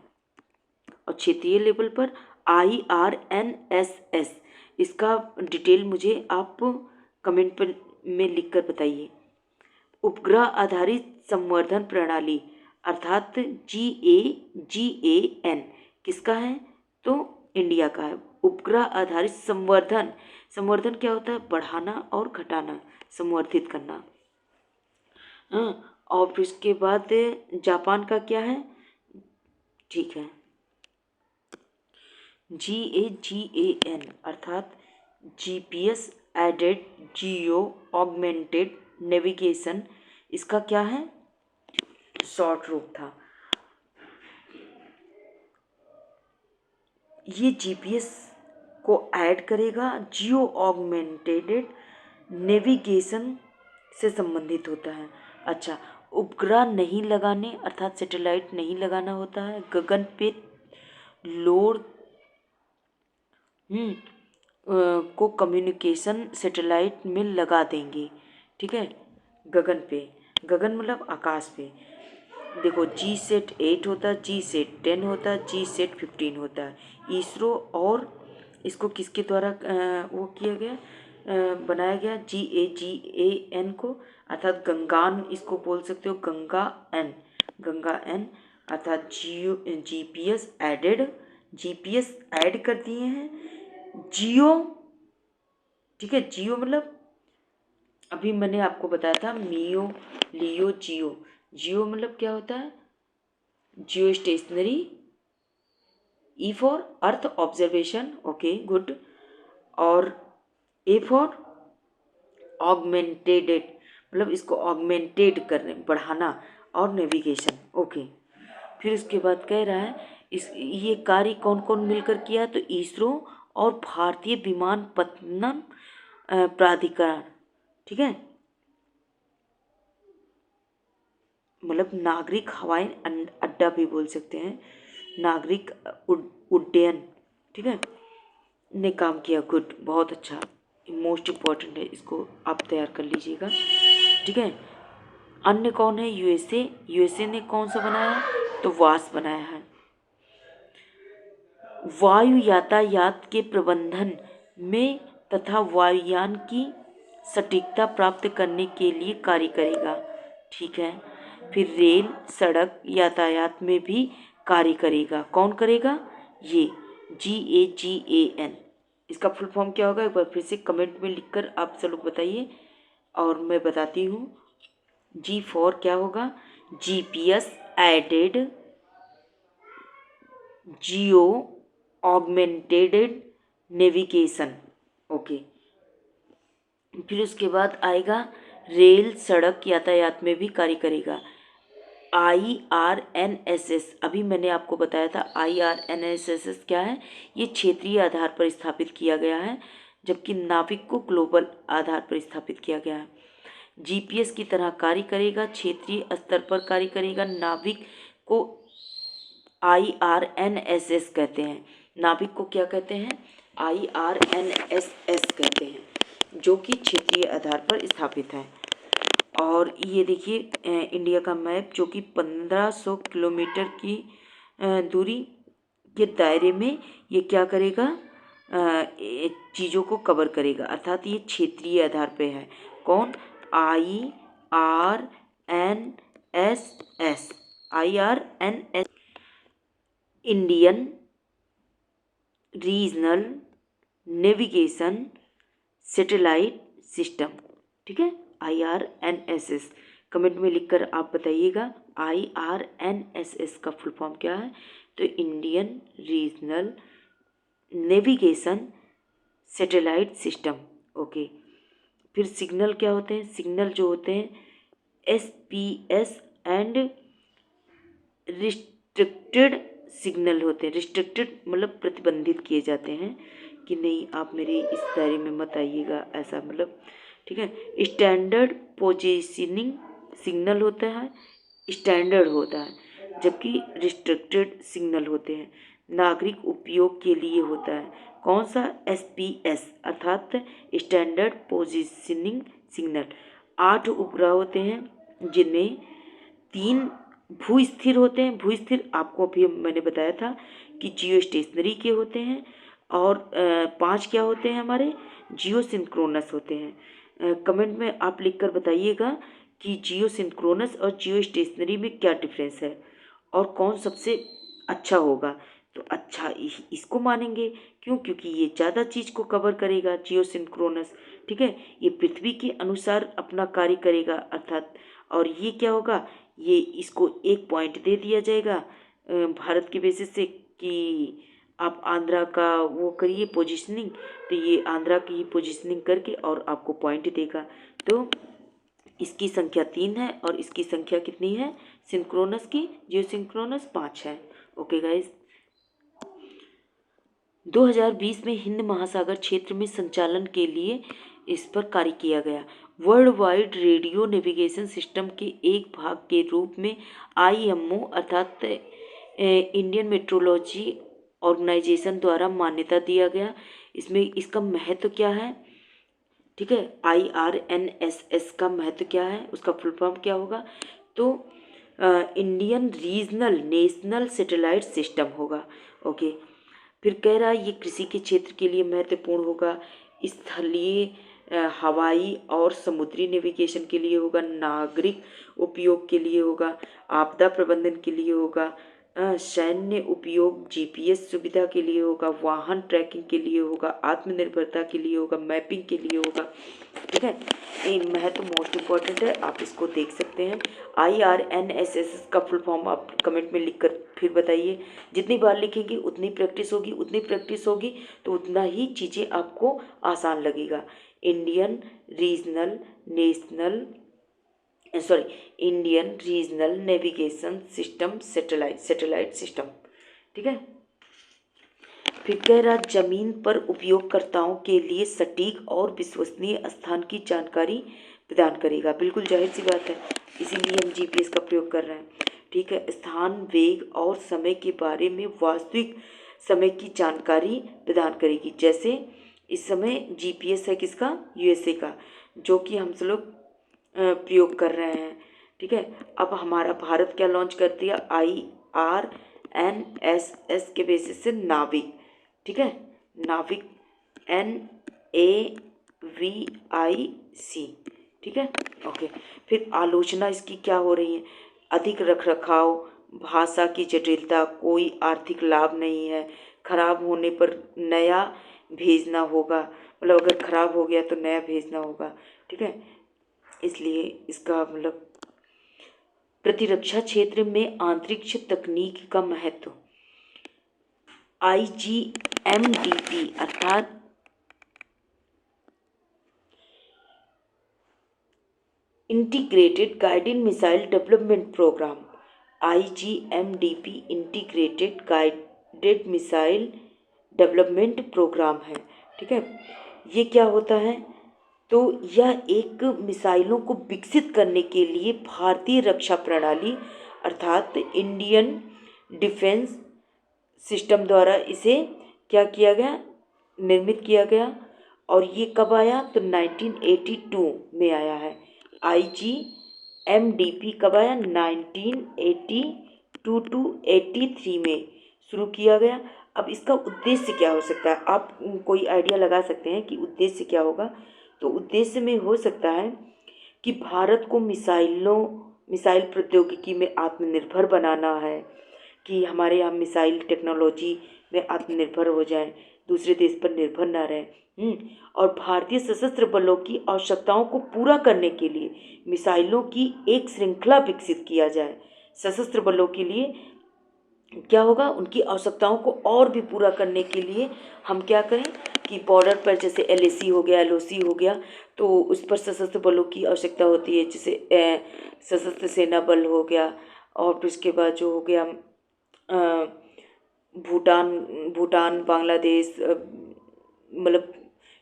और क्षेत्रीय लेवल पर IRNSS। इसका डिटेल मुझे आप कमेंट पर में लिखकर बताइए। उपग्रह आधारित संवर्धन प्रणाली अर्थात GAN किसका है? तो इंडिया का है। उपग्रह आधारित संवर्धन, संवर्धन क्या होता है? बढ़ाना और घटाना, संवर्धित करना। और इसके बाद जापान का क्या है? ठीक है, GAN अर्थात GPS aided geo augmented navigation. इसका क्या है? शॉर्ट रूप था। ये जीपीएस को ऐड करेगा, जियो ऑगमेंटेड नेविगेशन से संबंधित होता है। अच्छा, उपग्रह नहीं लगाने अर्थात सैटेलाइट नहीं लगाना होता है, गगन पे लोड को कम्युनिकेशन सैटेलाइट में लगा देंगे। ठीक है, गगन पे, गगन मतलब आकाश पे। देखो GSAT-8 होता है, GSAT-10 होता है, GSAT-15 होता है। इसरो और इसको किसके द्वारा वो किया गया, बनाया गया? GAN को अर्थात गंगान इसको बोल सकते हो, गंगा एन अर्थात जीपीएस ऐड कर दिए हैं। जियो, ठीक है, जियो मतलब अभी मैंने आपको बताया था मियो लियो जियो। जियो मतलब क्या होता है? जियो stationery, E for earth observation, okay good, और ए फॉर ऑगमेंटेड, मतलब इसको ऑगमेंटेड करने, बढ़ाना, और नेविगेशन, ओके। फिर उसके बाद कह रहा है इस ये कार्य कौन कौन मिलकर किया, तो इसरो और भारतीय विमानपत्तनम प्राधिकरण, ठीक है, मतलब नागरिक हवाई अड्डा भी बोल सकते हैं, नागरिक उड्डयन, ठीक है, ने काम किया, गुड, बहुत अच्छा, मोस्ट इम्पॉर्टेंट है, इसको आप तैयार कर लीजिएगा, ठीक है। अन्य कौन है, यूएसए, यूएसए ने कौन सा बनाया, तो वास बनाया है। वायु यातायात के प्रबंधन में तथा वायुयान की सटीकता प्राप्त करने के लिए कार्य करेगा, ठीक है। फिर रेल सड़क यातायात में भी कार्य करेगा, कौन करेगा, ये GAGAN, इसका फुल फॉर्म क्या होगा, एक बार फिर से कमेंट में लिखकर आप सब लोग बताइए और मैं बताती हूँ। G फॉर क्या होगा, GPS added geo augmented navigation, okay. फिर उसके बाद आएगा रेल सड़क यातायात में भी कार्य करेगा, IRNSS, अभी मैंने आपको बताया था IRNSS क्या है, ये क्षेत्रीय आधार पर स्थापित किया गया है, जबकि नाविक को ग्लोबल आधार पर स्थापित किया गया है। GPS की तरह कार्य करेगा, क्षेत्रीय स्तर पर कार्य करेगा, नाविक को IRNSS कहते हैं, नाविक को क्या कहते हैं, IRNSS कहते हैं, जो कि क्षेत्रीय आधार पर स्थापित है। और ये देखिए इंडिया का मैप, जो कि 1500 किलोमीटर की दूरी के दायरे में ये क्या करेगा, चीज़ों को कवर करेगा, अर्थात ये क्षेत्रीय आधार पे है, कौन, IRNSS, IRNS, Indian regional navigation satellite system, ठीक है, IRNSS, कमेंट में लिखकर आप बताइएगा IRNSS का फुल फॉर्म क्या है, तो Indian regional navigation satellite system, okay. फिर सिग्नल क्या होते हैं, सिग्नल जो होते हैं SPS एंड रिस्ट्रिक्टेड सिग्नल होते हैं, रिस्ट्रिक्टेड मतलब प्रतिबंधित किए जाते हैं कि नहीं आप मेरे इस दायरे में मत आइएगा, ऐसा मतलब, ठीक है। स्टैंडर्ड पोजीशनिंग सिग्नल होता है, स्टैंडर्ड होता है, जबकि रिस्ट्रिक्टेड सिग्नल होते हैं, नागरिक उपयोग के लिए होता है, कौन सा, SPS अर्थात स्टैंडर्ड पोजीशनिंग सिग्नल। 8 उपग्रह होते हैं, जिनमें 3 भू स्थिर होते हैं, भू स्थिर आपको अभी मैंने बताया था कि जियो स्टेशनरी के होते हैं, और 5 क्या होते हैं हमारे, जियो सिंक्रोनस होते हैं। कमेंट में आप लिखकर बताइएगा कि जियो सिंक्रोनस और जियो स्टेशनरी में क्या डिफरेंस है और कौन सबसे अच्छा होगा, तो अच्छा इसको मानेंगे, क्यों, क्योंकि ये ज़्यादा चीज़ को कवर करेगा, जियो सिंक्रोनस, ठीक है, ये पृथ्वी के अनुसार अपना कार्य करेगा अर्थात, और ये क्या होगा, ये इसको 1 पॉइंट दे दिया जाएगा भारत के बेसिस से कि आप आंध्रा का वो करिए पोजीशनिंग, तो ये आंध्रा की पोजीशनिंग करके और आपको पॉइंट देगा। तो इसकी संख्या 3 है और इसकी संख्या कितनी है, सिंक्रोनस की, जियो सिंक्रोनस 5 है, ओके गाइज। 2020 में हिंद महासागर क्षेत्र में संचालन के लिए इस पर कार्य किया गया। World wide radio navigation system के एक भाग के रूप में IMO अर्थात इंडियन मेट्रोलॉजी ऑर्गेनाइजेशन द्वारा मान्यता दिया गया। इसमें इसका महत्व क्या है, ठीक है, IRNSS का महत्व क्या है, उसका फुल फॉर्म क्या होगा, तो Indian regional national satellite system होगा, ओके। फिर कह रहा है ये कृषि के क्षेत्र के लिए महत्वपूर्ण होगा, स्थलीय हवाई और समुद्री नेविगेशन के लिए होगा, नागरिक उपयोग के लिए होगा, आपदा प्रबंधन के लिए होगा, सैन्य उपयोग जीपीएस सुविधा के लिए होगा, वाहन ट्रैकिंग के लिए होगा, आत्मनिर्भरता के लिए होगा, मैपिंग के लिए होगा। ठीक है, ये महत्व मोस्ट इम्पॉर्टेंट है, आप इसको देख सकते हैं। IRNSS का फुल फॉर्म आप कमेंट में लिख कर फिर बताइए। जितनी बार लिखेंगे उतनी प्रैक्टिस होगी, उतनी प्रैक्टिस होगी तो उतना ही चीज़ें आपको आसान लगेगा। Indian regional national Indian regional navigation system satellite system. ठीक है, फिर कह रहा जमीन पर उपयोगकर्ताओं के लिए सटीक और विश्वसनीय स्थान की जानकारी प्रदान करेगा। बिल्कुल जाहिर सी बात है, इसीलिए हम जीपीएस का प्रयोग कर रहे हैं। ठीक है, स्थान, वेग और समय के बारे में वास्तविक समय की जानकारी प्रदान करेगी। जैसे इस समय जीपीएस है किसका, यूएसए का, जो कि हम सब लोग प्रयोग कर रहे हैं। ठीक है, अब हमारा भारत क्या लॉन्च कर दिया, IRNSS के बेसिस से नाविक। ठीक है, नाविक NAVIC। ठीक है, ओके। फिर आलोचना इसकी क्या हो रही है, अधिक रखरखाव, भाषा की जटिलता, कोई आर्थिक लाभ नहीं है, खराब होने पर नया भेजना होगा, मतलब अगर खराब हो गया तो नया भेजना होगा। ठीक है, इसलिए इसका मतलब प्रतिरक्षा क्षेत्र में अंतरिक्ष तकनीक का महत्व। IGMDP अर्थात integrated guided missile development programme, IGMDP integrated guided missile development programme है। ठीक है, ये क्या होता है, तो यह एक मिसाइलों को विकसित करने के लिए भारतीय रक्षा प्रणाली अर्थात इंडियन डिफेंस सिस्टम द्वारा इसे क्या किया गया, निर्मित किया गया। और ये कब आया, तो 1982 में आया है। IGMDP कब आया, 1982 टू 83 में शुरू किया गया। अब इसका उद्देश्य क्या हो सकता है, आप कोई आइडिया लगा सकते हैं कि उद्देश्य क्या होगा। तो उद्देश्य में हो सकता है कि भारत को मिसाइल प्रौद्योगिकी में आत्मनिर्भर बनाना है, कि हमारे यहाँ मिसाइल टेक्नोलॉजी में आत्मनिर्भर हो जाए, दूसरे देश पर निर्भर ना रहे। और भारतीय सशस्त्र बलों की आवश्यकताओं को पूरा करने के लिए मिसाइलों की एक श्रृंखला विकसित किया जाए। सशस्त्र बलों के लिए क्या होगा, उनकी आवश्यकताओं को और भी पूरा करने के लिए हम क्या करें कि बॉर्डर पर जैसे LAC हो गया, LOC हो गया, तो उस पर सशस्त्र बलों की आवश्यकता होती है। जैसे सशस्त्र सेना बल हो गया, और फिर उसके बाद जो हो गया भूटान बांग्लादेश, मतलब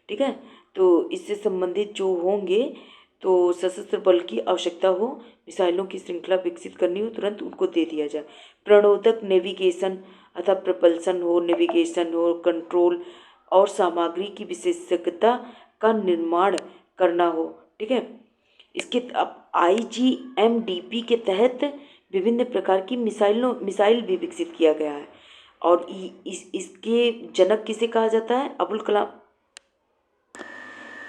ठीक है, तो इससे संबंधित जो होंगे, तो सशस्त्र बल की आवश्यकता हो, मिसाइलों की श्रृंखला विकसित करनी हो, तुरंत उनको दे दिया जाए। प्रणोदक नेविगेशन अथवा प्रपल्सन हो, नेविगेशन हो, कंट्रोल और सामग्री की विशेषज्ञता का निर्माण करना हो। ठीक है, इसके अब IGMDP के तहत विभिन्न प्रकार की मिसाइल भी विकसित किया गया है। और इसके जनक किसे कहा जाता है, अबुल कलाम,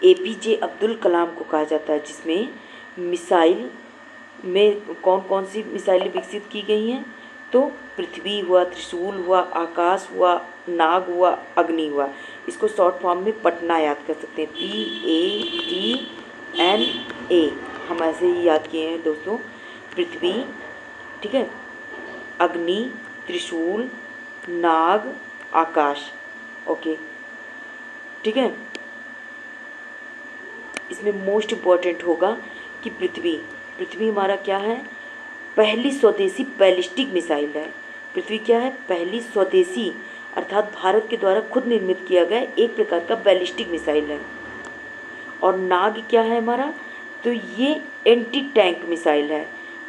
APJ अब्दुल कलाम को कहा जाता है। जिसमें मिसाइल में कौन कौन सी मिसाइलें विकसित की गई हैं, तो पृथ्वी हुआ, त्रिशूल हुआ, आकाश हुआ, नाग हुआ, अग्नि हुआ। इसको शॉर्ट फॉर्म में पटना याद कर सकते हैं, PATNA, हम ऐसे ही याद किए हैं दोस्तों। पृथ्वी, ठीक है, अग्नि, त्रिशूल, नाग, आकाश। ओके, ठीक है, इसमें मोस्ट इम्पॉर्टेंट होगा कि पृथ्वी हमारा क्या है, पहली स्वदेशी बैलिस्टिक मिसाइल है। पृथ्वी क्या है, पहली स्वदेशी अर्थात भारत के द्वारा खुद निर्मित किया गया एक प्रकार का बैलिस्टिक मिसाइल है। और नाग क्या है हमारा, तो ये एंटी टैंक मिसाइल है,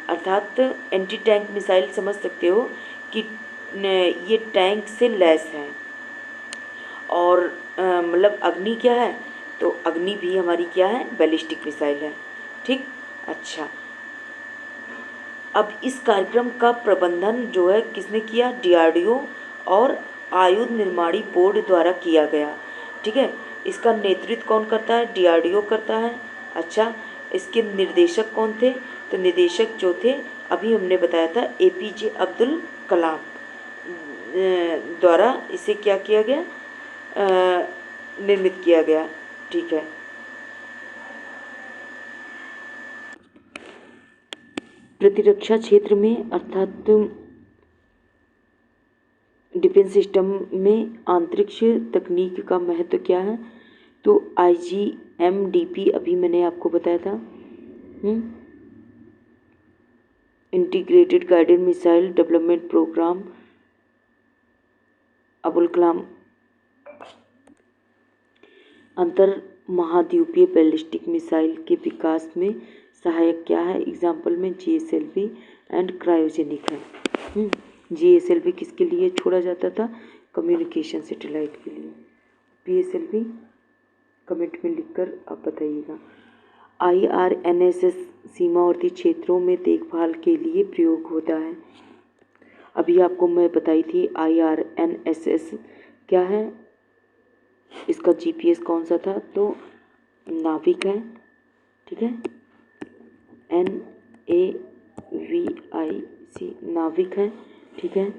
अर्थात एंटी टैंक मिसाइल समझ सकते हो कि ये टैंक से लैस है। और मतलब अग्नि क्या है, तो अग्नि भी हमारी क्या है, बैलिस्टिक मिसाइल है। ठीक, अच्छा, अब इस कार्यक्रम का प्रबंधन जो है किसने किया, DRDO और आयुध निर्माणी बोर्ड द्वारा किया गया। ठीक है, इसका नेतृत्व कौन करता है, DRDO करता है। अच्छा, इसके निर्देशक कौन थे, तो निर्देशक जो थे अभी हमने बताया था APJ अब्दुल कलाम। द्वारा इसे क्या किया गया, निर्मित किया गया। ठीक है। प्रतिरक्षा क्षेत्र में अर्थात डिफेंस सिस्टम में अंतरिक्ष तकनीक का महत्व क्या है? तो IGMDP अभी मैंने आपको बताया था, integrated guided missile development programme, Abul Kalam अंतर महाद्वीपीय बैलिस्टिक मिसाइल के विकास में सहायक क्या है? एग्जाम्पल में GSLV एंड क्रायोजेनिक है। GSLV किसके लिए छोड़ा जाता था? कम्युनिकेशन सैटेलाइट के लिए। PSLV कमेंट में लिखकर आप बताइएगा। IRNSS सीमावर्ती क्षेत्रों में देखभाल के लिए प्रयोग होता है। अभी आपको मैं बताई थी IRNSS क्या है, इसका GPS कौन सा था? तो नाविक है। ठीक है, NAVIC नाविक है। ठीक है।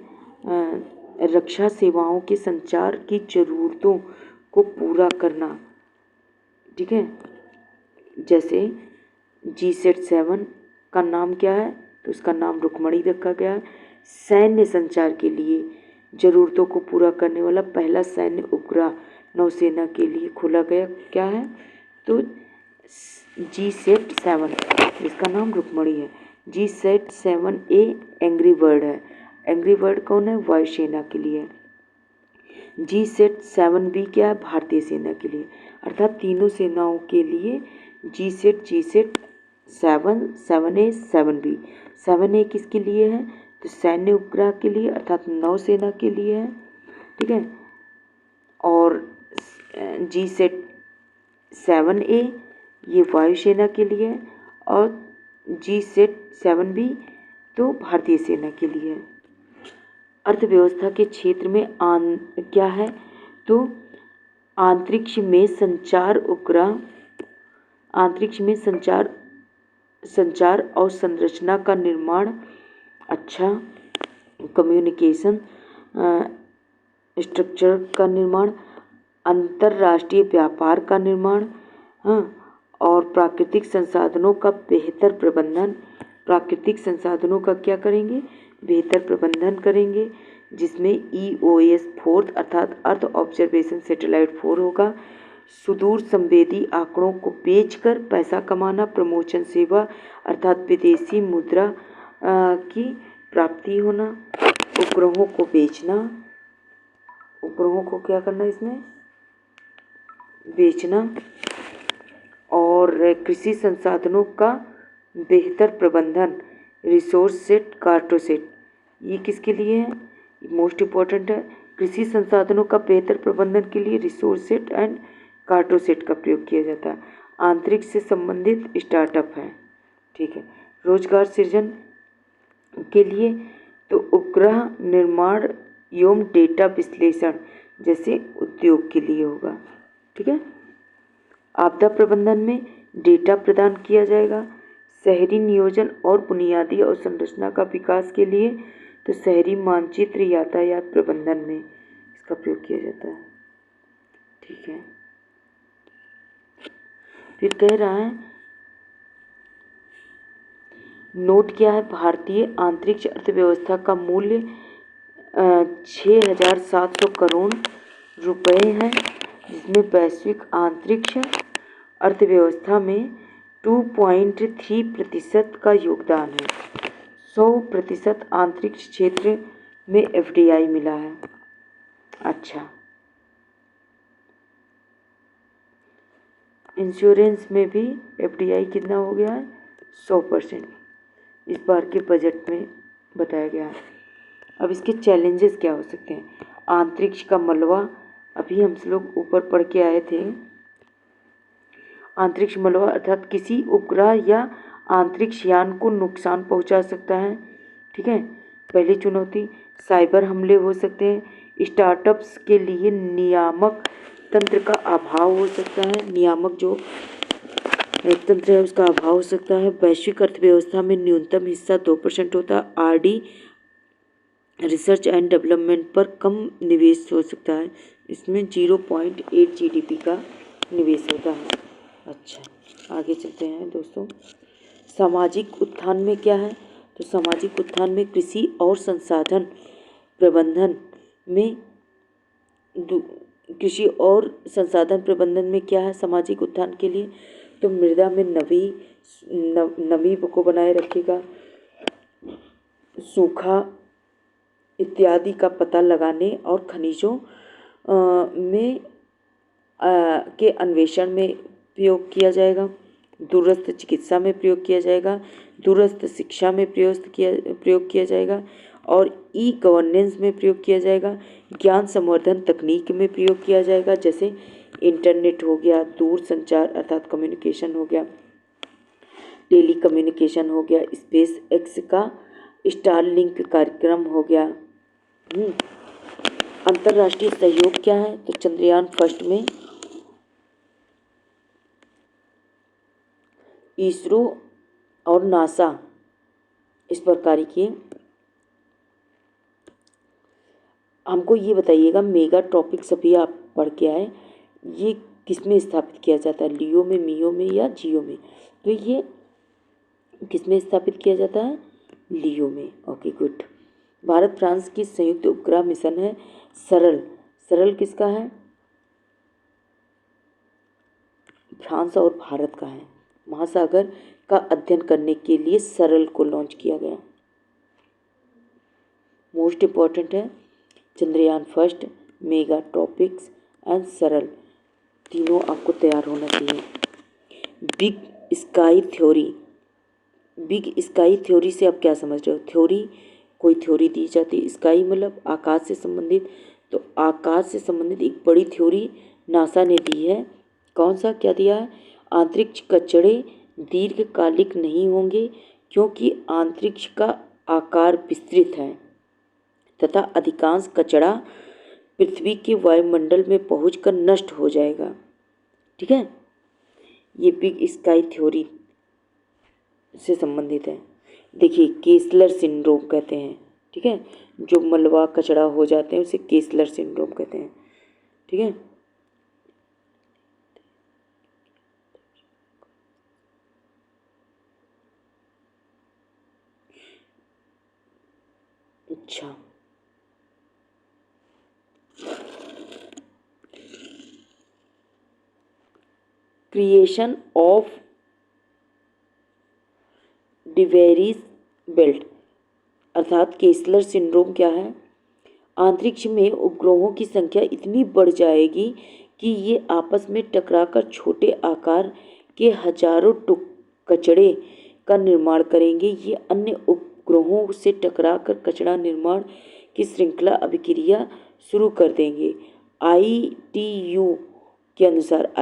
रक्षा सेवाओं के संचार की ज़रूरतों को पूरा करना। ठीक है, जैसे GSAT-7 का नाम क्या है? तो इसका नाम रुक्मणी रखा गया है। सैन्य संचार के लिए ज़रूरतों को पूरा करने वाला पहला सैन्य उपग्रह नौसेना के लिए खोला गया क्या है? तो GSAT-7, इसका नाम रुक्मणी है। GSAT-7A एंग्री बर्ड है। एंग्री बर्ड कौन है? वायुसेना के लिए। GSAT-7B क्या है? भारतीय सेना के लिए। अर्थात तीनों सेनाओं के लिए GSAT 7, 7A, 7B। 7A किसके लिए है? तो सैन्य उपग्रह के लिए, अर्थात नौसेना के लिए है। ठीक है। और GSAT-7A ये वायुसेना के लिए है, और GSAT-7B तो भारतीय सेना के लिए है। अर्थव्यवस्था के क्षेत्र में क्या है? तो अंतरिक्ष में संचार उपग्रह, अंतरिक्ष में संचार और संरचना का निर्माण, अच्छा कम्युनिकेशन स्ट्रक्चर का निर्माण, अंतर्राष्ट्रीय व्यापार का निर्माण, और प्राकृतिक संसाधनों का बेहतर प्रबंधन। प्राकृतिक संसाधनों का क्या करेंगे? बेहतर प्रबंधन करेंगे, जिसमें EOS 4 अर्थात अर्थ ऑब्जर्वेशन सैटेलाइट 4 होगा। सुदूर संवेदी आंकड़ों को बेचकर पैसा कमाना, प्रमोशन सेवा अर्थात विदेशी मुद्रा की प्राप्ति होना, उपग्रहों को बेचना, उपग्रहों को क्या करना? इसमें बेचना, और कृषि संसाधनों का बेहतर प्रबंधन, रिसोर्स सेट, कार्टोसेट, ये किसके लिए है? मोस्ट इम्पॉर्टेंट है। कृषि संसाधनों का बेहतर प्रबंधन के लिए रिसोर्स सेट एंड कार्टोसेट का प्रयोग किया जाता है। अंतरिक्ष से संबंधित स्टार्टअप है। ठीक है। रोजगार सृजन के लिए तो उपग्रह निर्माण एवं डेटा विश्लेषण जैसे उद्योग के लिए होगा। ठीक है। आपदा प्रबंधन में डेटा प्रदान किया जाएगा। शहरी नियोजन और बुनियादी अवसंरचना का विकास के लिए तो शहरी मानचित्र यातायात प्रबंधन में इसका प्रयोग किया जाता है। ठीक है। फिर कह रहा है नोट क्या है? भारतीय अंतरिक्ष अर्थव्यवस्था का मूल्य 6,700 करोड़ रुपए है, जिसमें वैश्विक अंतरिक्ष अर्थव्यवस्था में 2.3% का योगदान है। 100% अंतरिक्ष क्षेत्र में FDI मिला है। अच्छा, इंश्योरेंस में भी FDI कितना हो गया है? 100% इस बार के बजट में बताया गया है। अब इसके चैलेंजेस क्या हो सकते हैं? अंतरिक्ष का मलबा, अभी हम लोग ऊपर पढ़ के आए थे। अंतरिक्ष मलबा अर्थात किसी उपग्रह या अंतरिक्ष यान को नुकसान पहुंचा सकता है। ठीक है। पहली चुनौती, साइबर हमले हो सकते हैं। स्टार्टअप्स के लिए नियामक तंत्र का अभाव हो सकता है। नियामक जो तंत्र है उसका अभाव हो सकता है। वैश्विक अर्थव्यवस्था में न्यूनतम हिस्सा 2% होता है। RD रिसर्च एंड डेवलपमेंट पर कम निवेश हो सकता है, इसमें 0.8 जीडीपी का निवेश होता है। अच्छा, आगे चलते हैं दोस्तों। सामाजिक उत्थान में क्या है? तो सामाजिक उत्थान में कृषि और संसाधन प्रबंधन में कृषि और संसाधन प्रबंधन में क्या है सामाजिक उत्थान के लिए? तो मृदा में नमी को बनाए रखेगा, सूखा इत्यादि का पता लगाने और खनिजों में के अन्वेषण में प्रयोग किया जाएगा, दूरस्थ चिकित्सा में प्रयोग किया जाएगा, दूरस्थ शिक्षा में प्रयोग किया जाएगा और ई गवर्नेंस में प्रयोग किया जाएगा, ज्ञान संवर्धन तकनीक में प्रयोग किया जाएगा, जैसे इंटरनेट हो गया, दूर संचार अर्थात कम्युनिकेशन हो गया, टेली कम्युनिकेशन हो गया, स्पेस एक्स का स्टारलिंक कार्यक्रम हो गया। अंतर्राष्ट्रीय सहयोग क्या है? तो चंद्रयान फर्स्ट में इसरो और नासा इस पर कार्य किए। हमको ये बताइएगा, मेगा ट्रॉपिक्स अभी आप पढ़ के आए, ये किस में स्थापित किया जाता है, लियो में, मियो में या जियो में? तो ये किस में स्थापित किया जाता है? लियो में। Okay good. भारत फ्रांस की संयुक्त उपग्रह मिशन है सरल। सरल किसका है? फ्रांस और भारत का है। महासागर का अध्ययन करने के लिए सरल को लॉन्च किया गया। मोस्ट इम्पॉर्टेंट है Chandrayaan first, mega tropics and सरल, तीनों आपको तैयार होना चाहिए। Big sky theory. Big sky theory से आप क्या समझ रहे हो? थ्योरी, कोई थ्योरी दी जाती है, स्काई मतलब आकाश से संबंधित, तो आकाश से संबंधित एक बड़ी थ्योरी नासा ने दी है। कौन सा, क्या दिया है? अंतरिक्ष कचड़े दीर्घकालिक नहीं होंगे क्योंकि अंतरिक्ष का आकार विस्तृत है तथा अधिकांश कचरा पृथ्वी के वायुमंडल में पहुंचकर नष्ट हो जाएगा। ठीक है, ये बिग स्काई थ्योरी से संबंधित है। देखिए, केसलर सिंड्रोम कहते हैं, ठीक है, जो मलबा कचरा हो जाते हैं उसे केसलर सिंड्रोम कहते हैं। ठीक है, अच्छा, क्रिएशन ऑफ डिवेरिस बेल्ट अर्थात केसलर सिंड्रोम क्या है? अंतरिक्ष में उपग्रहों की संख्या इतनी बढ़ जाएगी कि ये आपस में टकराकर छोटे आकार के हजारों कचड़े का निर्माण करेंगे। ये अन्य उपग्रहों से टकराकर कचरा निर्माण की श्रृंखला अभिक्रिया शुरू कर देंगे। आईटीयू के अनुसार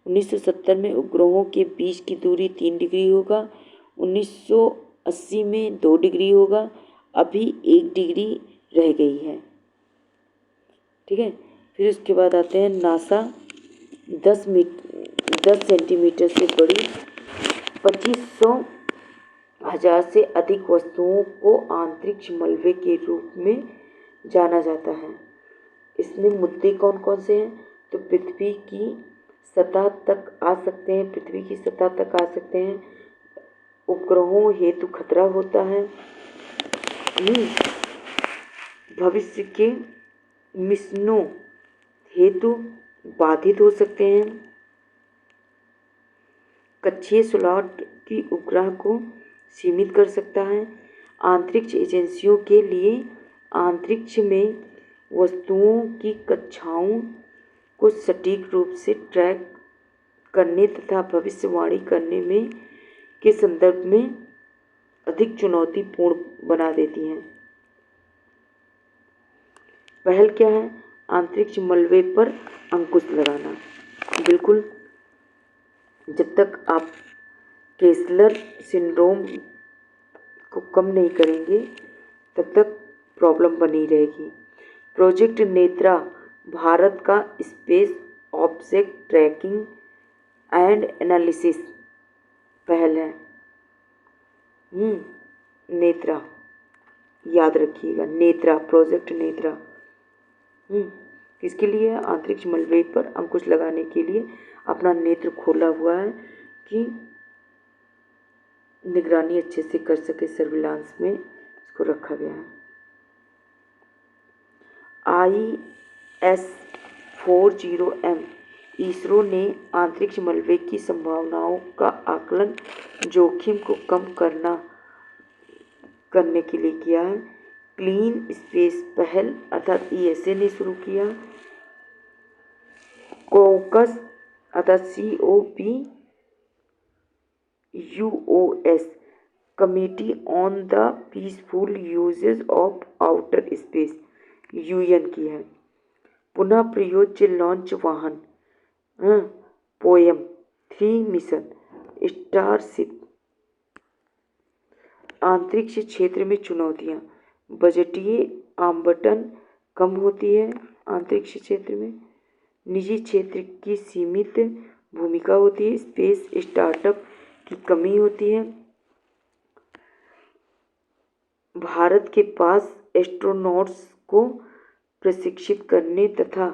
1970 में उपग्रहों के बीच की दूरी 3 डिग्री होगा, 1980 में 2 डिग्री होगा, अभी 1 डिग्री रह गई है। ठीक है, फिर उसके बाद आते हैं नासा 10 सेंटीमीटर से बड़ी 25,000 से अधिक वस्तुओं को अंतरिक्ष मलबे के रूप में जाना जाता है। इसमें मुद्दे कौन कौन से हैं? तो पृथ्वी की सतह तक आ सकते हैं, उपग्रहों हेतु खतरा होता है, भविष्य के मिशनों हेतु बाधित हो सकते हैं, कक्षीय स्लॉट की उपग्रह को सीमित कर सकता है, अंतरिक्ष एजेंसियों के लिए अंतरिक्ष में वस्तुओं की कक्षाओं को सटीक रूप से ट्रैक करने तथा भविष्यवाणी करने में के संदर्भ में अधिक चुनौतीपूर्ण बना देती हैं। पहल क्या है? अंतरिक्ष मलबे पर अंकुश लगाना। बिल्कुल, जब तक आप केसलर सिंड्रोम को कम नहीं करेंगे तब तक प्रॉब्लम बनी रहेगी। प्रोजेक्ट नेत्रा भारत का space object tracking and analysis पहल है। नेत्रा याद रखिएगा, नेत्रा, प्रोजेक्ट नेत्रा। किसके लिए? अंतरिक्ष मलबे पर अंकुश लगाने के लिए अपना नेत्र खोला हुआ है कि निगरानी अच्छे से कर सके, सर्विलांस में इसको रखा गया है। IS-40M इसरो ने अंतरिक्ष मलबे की संभावनाओं का आकलन जोखिम को कम करने के लिए किया है। क्लीन स्पेस पहल अर्थात ESA ने शुरू किया। कॉकस अर्थात COPUOS committee on the peaceful uses of outer space UN की है। पुनः प्रयोज्य लॉन्च वाहन पोएम 3 मिशन स्टारशिप। अंतरिक्ष क्षेत्र में चुनौतियां, बजटीय आवंटन कम होती है। अंतरिक्ष क्षेत्र में निजी क्षेत्र की सीमित भूमिका होती है। स्पेस स्टार्टअप की कमी होती है। भारत के पास एस्ट्रोनॉट्स को प्रशिक्षित करने तथा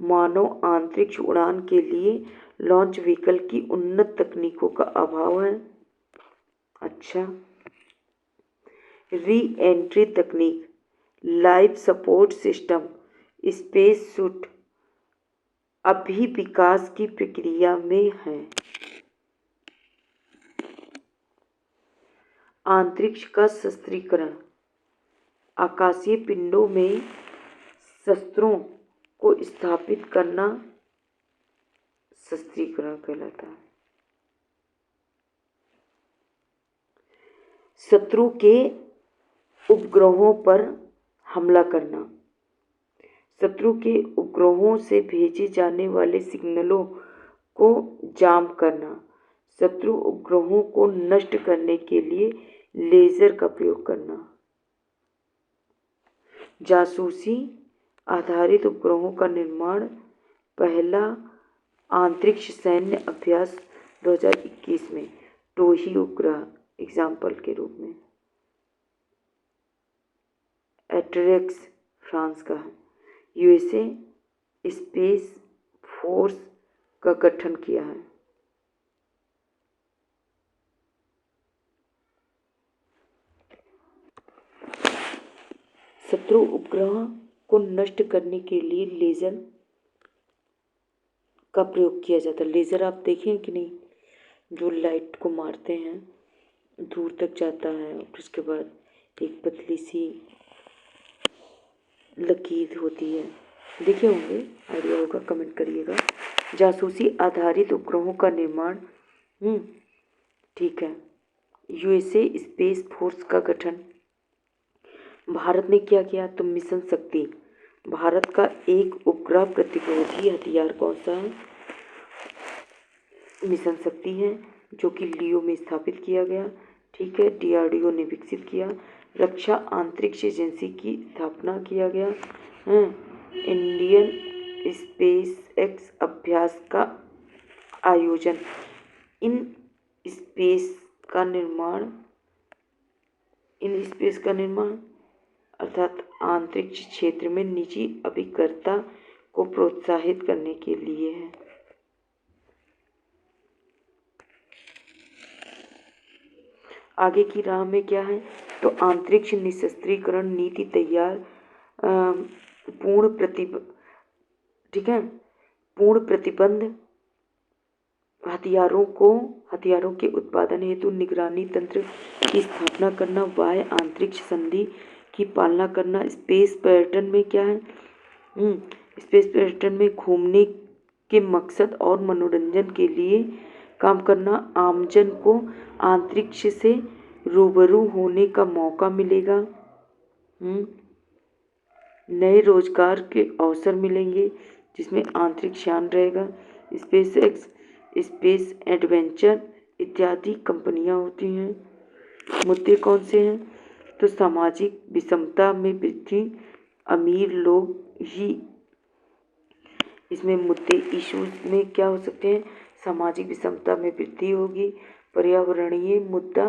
मानव अंतरिक्ष उड़ान के लिए लॉन्च व्हीकल की उन्नत तकनीकों का अभाव है। अच्छा, री एंट्री तकनीक, life support system, space suit अभी विकास की प्रक्रिया में है। अंतरिक्ष का शस्त्रीकरण, आकाशीय पिंडों में शस्त्रों को स्थापित करना शस्त्रीकरण कहलाता है। शत्रु के उपग्रहों पर हमला करना, शत्रु के उपग्रहों से भेजे जाने वाले सिग्नलों को जाम करना, शत्रु उपग्रहों को नष्ट करने के लिए लेजर का प्रयोग करना। जासूसी आधारित उपग्रहों का निर्माण, पहला अंतरिक्ष सैन्य अभ्यास 2021 में टोही उपग्रह एग्जाम्पल के रूप में। एट्रेक्स फ्रांस का है। USA स्पेस फोर्स का गठन किया है। शत्रु उपग्रह को नष्ट करने के लिए लेजर का प्रयोग किया जाता है। लेजर आप देखें कि नहीं, जो लाइट को मारते हैं, दूर तक जाता है और उसके बाद एक पतली सी लकीर होती है, देखे होंगे, आइडिया होगा, कमेंट करिएगा। जासूसी आधारित उपग्रहों का निर्माण, ठीक है। USA स्पेस फोर्स का गठन। भारत ने क्या किया? तो मिशन शक्ति, भारत का एक उपग्रह प्रतिरोधी हथियार कौन सा है? मिशन शक्ति है, जो कि लियो में स्थापित किया गया, ठीक है। DRDO ने विकसित किया। रक्षा अंतरिक्ष एजेंसी की स्थापना किया गया है। इंडियन स्पेस एक्स अभ्यास का आयोजन, इन स्पेस का निर्माण अर्थात अंतरिक्ष क्षेत्र में निजी अभिकर्ता को प्रोत्साहित करने के लिए है। आगे की राह में क्या है? तो अंतरिक्ष निशस्त्रीकरण नीति तैयार, पूर्ण प्रतिबंध, हथियारों के उत्पादन हेतु निगरानी तंत्र की स्थापना करना, बाह्य अंतरिक्ष संधि की पालना करना। स्पेस पर्यटन में क्या है? स्पेस पर्यटन में घूमने के मकसद और मनोरंजन के लिए काम करना। आमजन को अंतरिक्ष से रूबरू होने का मौका मिलेगा। नए रोजगार के अवसर मिलेंगे जिसमें अंतरिक्ष यान रहेगा। स्पेस एक्स, स्पेस एडवेंचर इत्यादि कंपनियां होती हैं। मुद्दे कौन से हैं? तो सामाजिक विषमता में वृद्धि, अमीर लोग ही इसमें मुद्दे, इश्यूज में क्या हो सकते हैं? सामाजिक विषमता में वृद्धि होगी। पर्यावरणीय मुद्दा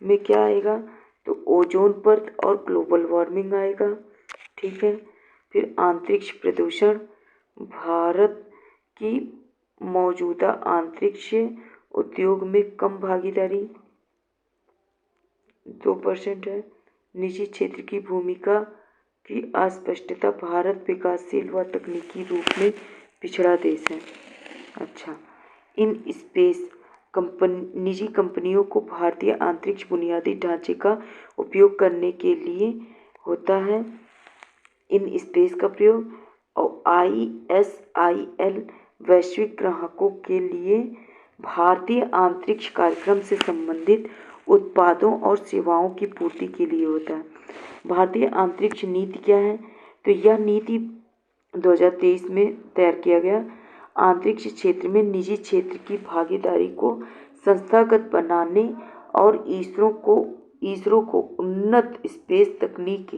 में क्या आएगा? तो ओजोन परत और ग्लोबल वार्मिंग आएगा। ठीक है। फिर अंतरिक्ष प्रदूषण, भारत की मौजूदा अंतरिक्ष उद्योग में कम भागीदारी 2% है। निजी क्षेत्र की भूमिका की अस्पष्टता, भारत विकासशील व तकनीकी रूप में पिछड़ा देश है। अच्छा, इन स्पेस निजी कंपनियों को भारतीय अंतरिक्ष बुनियादी ढांचे का उपयोग करने के लिए होता है। इन स्पेस का प्रयोग और ISIL वैश्विक ग्राहकों के लिए भारतीय अंतरिक्ष कार्यक्रम से संबंधित उत्पादों और सेवाओं की पूर्ति के लिए होता है। भारतीय अंतरिक्ष नीति क्या है? तो यह नीति 2023 में तैयार किया गया। अंतरिक्ष क्षेत्र में निजी क्षेत्र की भागीदारी को संस्थागत बनाने और इसरो को उन्नत स्पेस तकनीक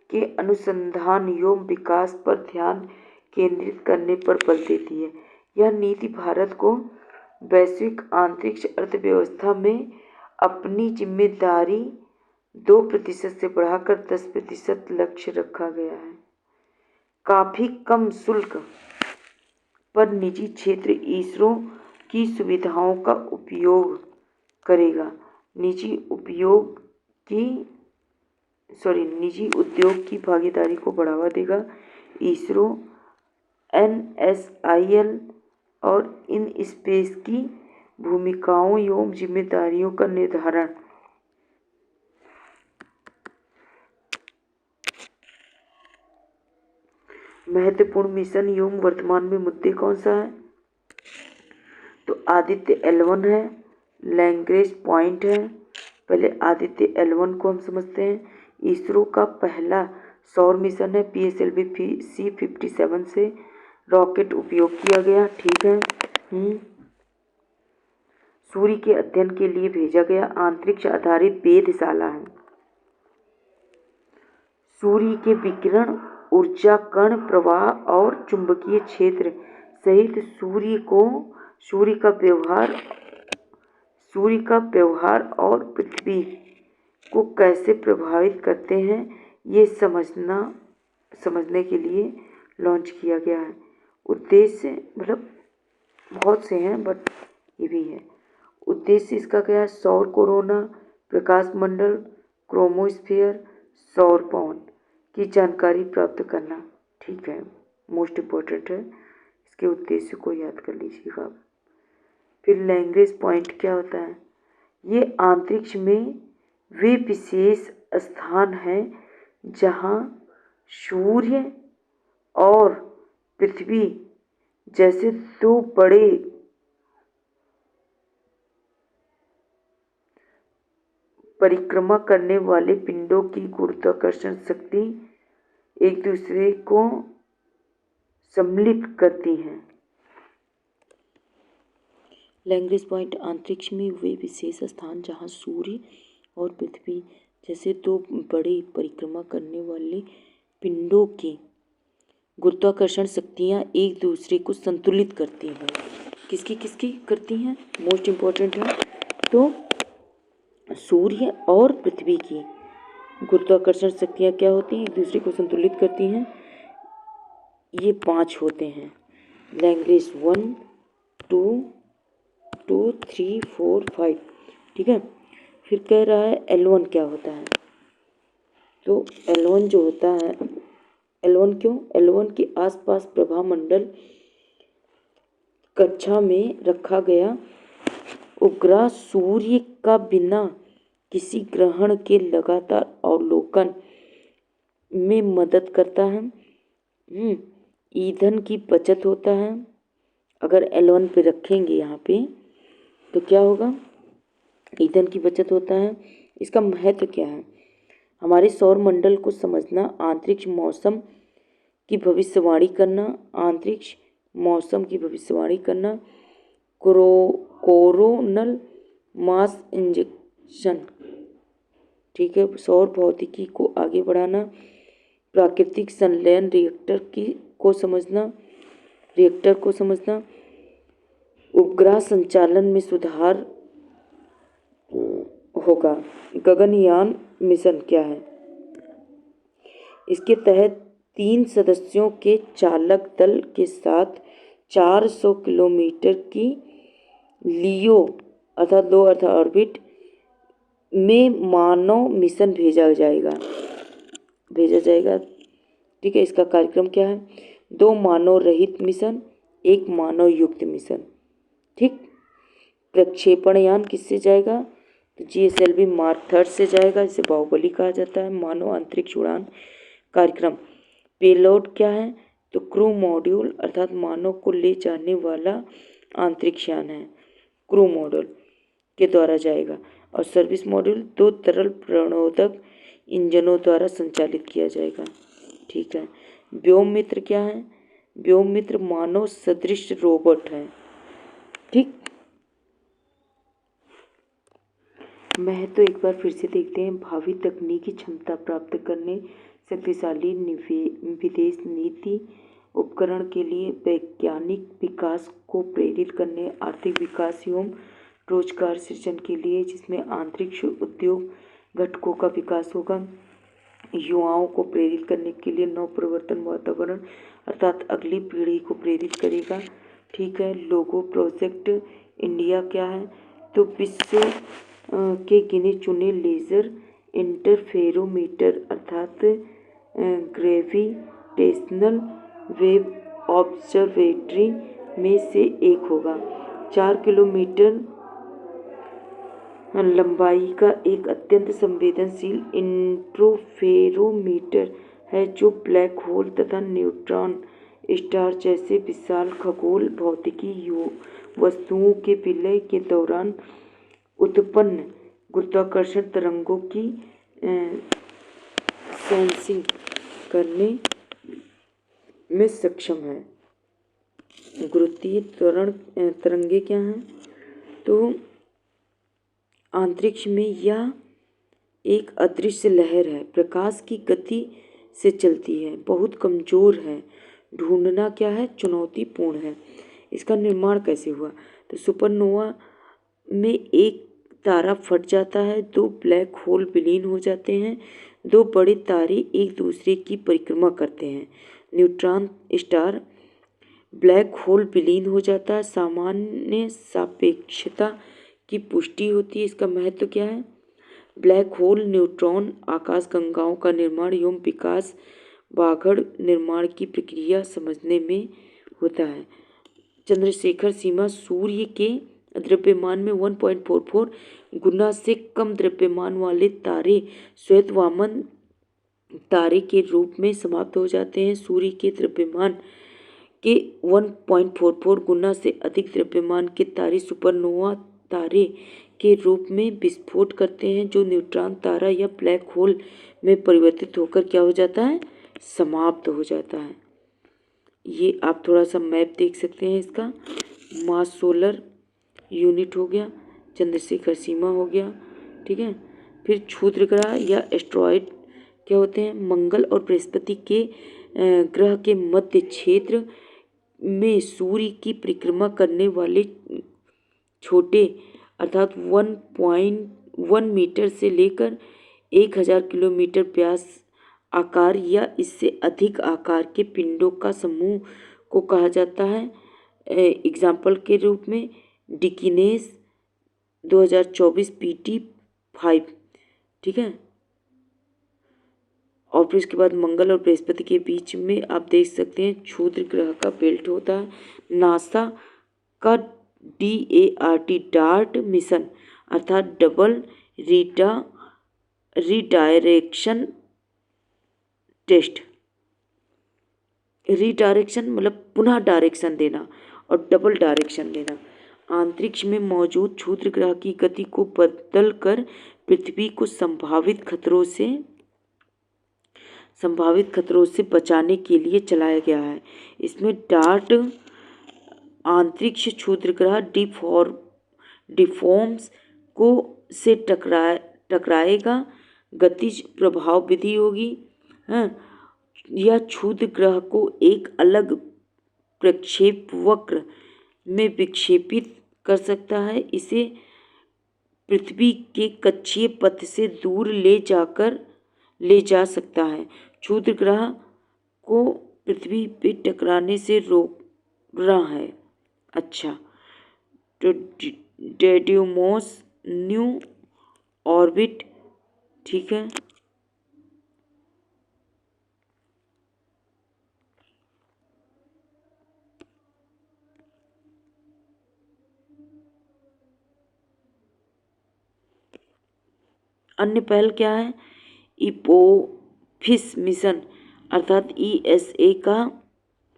के अनुसंधान एवं विकास पर ध्यान केंद्रित करने पर बल देती है। यह नीति भारत को वैश्विक अंतरिक्ष अर्थव्यवस्था में अपनी जिम्मेदारी 2% से बढ़ाकर 10% लक्ष्य रखा गया है। काफ़ी कम शुल्क पर निजी क्षेत्र इसरो की सुविधाओं का उपयोग करेगा। निजी उद्योग की भागीदारी को बढ़ावा देगा। इसरो, NSIL और इन स्पेस की भूमिकाओं एवं जिम्मेदारियों का निर्धारण महत्वपूर्ण मिशन एवं वर्तमान में मुद्दे कौन सा है? तो आदित्य L1 है, लैग्रेंज पॉइंट है। पहले आदित्य L1 को हम समझते हैं। इसरो का पहला सौर मिशन है, PSLV C57 से रॉकेट उपयोग किया गया। ठीक है। सूर्य के अध्ययन के लिए भेजा गया अंतरिक्ष आधारित वेधशाला है। सूर्य के विकिरण, ऊर्जा, कण प्रवाह और चुंबकीय क्षेत्र सहित सूर्य का व्यवहार और पृथ्वी को कैसे प्रभावित करते हैं, ये समझने के लिए लॉन्च किया गया है। उद्देश्य मतलब बहुत से हैं, बट ये भी है। उद्देश्य इसका क्या है? सौर कोरोना, प्रकाश मंडल, क्रोमोस्फीयर, सौर पवन की जानकारी प्राप्त करना। ठीक है, मोस्ट इम्पोर्टेंट है। इसके उद्देश्य को याद कर लीजिएगा। फिर लैग्रेंज पॉइंट क्या होता है? ये अंतरिक्ष में वे विशेष स्थान हैं जहां सूर्य और पृथ्वी जैसे दो बड़े परिक्रमा करने वाले पिंडों की गुरुत्वाकर्षण शक्ति एक दूसरे को सम्मिलित करती हैं। लैग्रेंज पॉइंट अंतरिक्ष में वे विशेष स्थान जहां सूर्य और पृथ्वी जैसे दो बड़े परिक्रमा करने वाले पिंडों की गुरुत्वाकर्षण शक्तियां एक दूसरे को संतुलित करती हैं। किसकी करती हैं? मोस्ट इम्पोर्टेंट है। तो सूर्य और पृथ्वी की गुरुत्वाकर्षण शक्तियाँ क्या होती हैं? एक दूसरे को संतुलित करती हैं। ये 5 होते हैं। लैग्रेंज 1, 2, 3, 4, 5। ठीक है। फिर कह रहा है L1 क्या होता है? तो L1 जो होता है, L1 क्यों? L1 के आसपास प्रभामंडल कक्षा में रखा गया उपग्रह सूर्य का बिना किसी ग्रहण के लगातार अवलोकन में मदद करता है। ईंधन की बचत होता है। अगर L1 पे रखेंगे यहाँ पे तो क्या होगा? ईंधन की बचत होता है। इसका महत्व क्या है? हमारे सौर मंडल को समझना, अंतरिक्ष मौसम की भविष्यवाणी करना, कोरोनल मास इंजेक्शन। ठीक है। सौर भौतिकी को आगे बढ़ाना, प्राकृतिक संलयन रिएक्टर को समझना, उपग्रह संचालन में सुधार होगा। गगनयान मिशन क्या है? इसके तहत 3 सदस्यों के चालक दल के साथ 400 किलोमीटर की लियो अर्थात लो अर्थ ऑर्बिट में मानव मिशन भेजा जाएगा। ठीक है, इसका कार्यक्रम क्या है? 2 मानव रहित मिशन, 1 मानव युक्त मिशन। ठीक, प्रक्षेपण यान किससे जाएगा? तो GSLV मार्क 3 से जाएगा, इसे बाहुबली कहा जाता है। मानव अंतरिक्ष उड़ान कार्यक्रम पेलोड क्या है? तो क्रू मॉड्यूल अर्थात मानव को ले जाने वाला अंतरिक्ष यान है, क्रू मॉड्यूल के द्वारा जाएगा। और सर्विस मॉड्यूल 2 तरल प्रणोदक इंजनों द्वारा संचालित किया जाएगा। ठीक है, व्योम मित्र क्या है? व्योम मित्र मानव सदृश रोबोट है। ठीक, महत्व एक बार फिर से देखते हैं। भावी तकनीकी क्षमता प्राप्त करने शक्तिशाली विदेश नीति उपकरण के लिए वैज्ञानिक विकास को प्रेरित करने, आर्थिक विकास एवं रोजगार सृजन के लिए जिसमें अंतरिक्ष उद्योग घटकों का विकास होगा, युवाओं को प्रेरित करने के लिए नव प्रवर्तन वातावरण अर्थात अगली पीढ़ी को प्रेरित करेगा। ठीक है, लोगो प्रोजेक्ट इंडिया क्या है? तो विश्व के गिने चुने लेज़र इंटरफेरोमीटर अर्थात ग्रेविटेशनल वेव ऑब्जर्वेटरी में से एक होगा। 4 किलोमीटर लंबाई का एक अत्यंत संवेदनशील इंटरफेरोमीटर है जो ब्लैक होल तथा न्यूट्रॉन स्टार जैसे विशाल खगोल भौतिकी वस्तुओं के विलय के दौरान उत्पन्न गुरुत्वाकर्षण तरंगों की सेंसिंग करने में सक्षम है। गुरुत्वीय तरंगे क्या हैं? तो अंतरिक्ष में यह एक अदृश्य लहर है, प्रकाश की गति से चलती है, बहुत कमजोर है, ढूंढना क्या है? चुनौतीपूर्ण है। इसका निर्माण कैसे हुआ? तो सुपरनोवा में एक तारा फट जाता है, 2 ब्लैक होल विलीन हो जाते हैं, 2 बड़े तारे एक दूसरे की परिक्रमा करते हैं, न्यूट्रॉन स्टार ब्लैक होल विलीन हो जाता है, सामान्य सापेक्षता की पुष्टि होती है। इसका महत्व क्या है? ब्लैक होल, न्यूट्रॉन, आकाशगंगाओं का निर्माण एवं विकास, बाघड़ निर्माण की प्रक्रिया समझने में होता है। चंद्रशेखर सीमा सूर्य के द्रव्यमान में 1.44 गुना से कम द्रव्यमान वाले तारे श्वेत वामन तारे के रूप में समाप्त हो जाते हैं। सूर्य के द्रव्यमान के 1.44 गुना से अधिक द्रव्यमान के तारे सुपरनोवा तारे के रूप में विस्फोट करते हैं, जो न्यूट्रॉन तारा या ब्लैक होल में परिवर्तित होकर क्या हो जाता है? समाप्त हो जाता है। ये आप थोड़ा सा मैप देख सकते हैं। इसका मास सोलर यूनिट हो गया, चंद्रशेखर सीमा हो गया। ठीक है, फिर क्षुद्र ग्रह या एस्ट्रॉयड क्या होते हैं? मंगल और बृहस्पति के ग्रह के मध्य क्षेत्र में सूर्य की परिक्रमा करने वाले छोटे अर्थात 1.1 मीटर से लेकर 1000 किलोमीटर व्यास आकार या इससे अधिक आकार के पिंडों का समूह को कहा जाता है। एग्जाम्पल के रूप में डिकीनेस 2024 PT5। ठीक है, और फिर इसके बाद मंगल और बृहस्पति के बीच में आप देख सकते हैं क्षुद्र ग्रह का बेल्ट होता है। नासा का DART डार्ट मिशन अर्थात डबल रीडायरेक्शन टेस्ट। रीडायरेक्शन मतलब पुनः डायरेक्शन देना और डबल डायरेक्शन देना। अंतरिक्ष में मौजूद क्षुद्र ग्रह की गति को बदल कर पृथ्वी को संभावित खतरों से बचाने के लिए चलाया गया है। इसमें डार्ट अंतरिक्ष क्षुद्र ग्रह डिफॉर्म्स को से टकराएगा, गतिज प्रभाव विधि होगी। यह क्षुद्र ग्रह को एक अलग प्रक्षेप वक्र में विक्षेपित कर सकता है। इसे पृथ्वी के कक्षीय पथ से दूर ले जा सकता है। क्षुद्र ग्रह को पृथ्वी पे टकराने से रोक रहा है। अच्छा, तो डेडियोमोस न्यू ऑर्बिट, ठीक है। अन्य पहल क्या है? इपोफिस मिशन अर्थात ESA का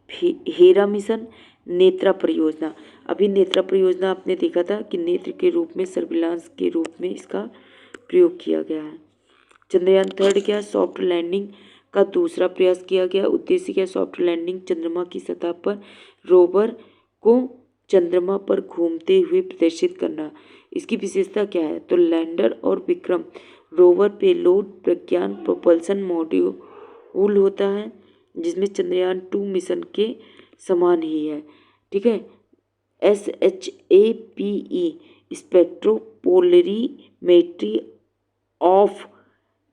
हेरा मिशन। नेत्रा परियोजना, अभी नेत्रा परियोजना आपने देखा था कि नेत्र के रूप में, सर्विलांस के रूप में इसका प्रयोग किया गया है। चंद्रयान 3 क्या? सॉफ्ट लैंडिंग का दूसरा प्रयास किया गया। उद्देश्य क्या? सॉफ्ट लैंडिंग, चंद्रमा की सतह पर रोवर को चंद्रमा पर घूमते हुए प्रदर्शित करना। इसकी विशेषता क्या है? तो लैंडर और विक्रम रोवर पेलोड प्रज्ञान प्रोपल्सन मॉड्यूल होता है, जिसमें चंद्रयान 2 मिशन के समान ही है, ठीक है। SHAPE spectropolarimetry of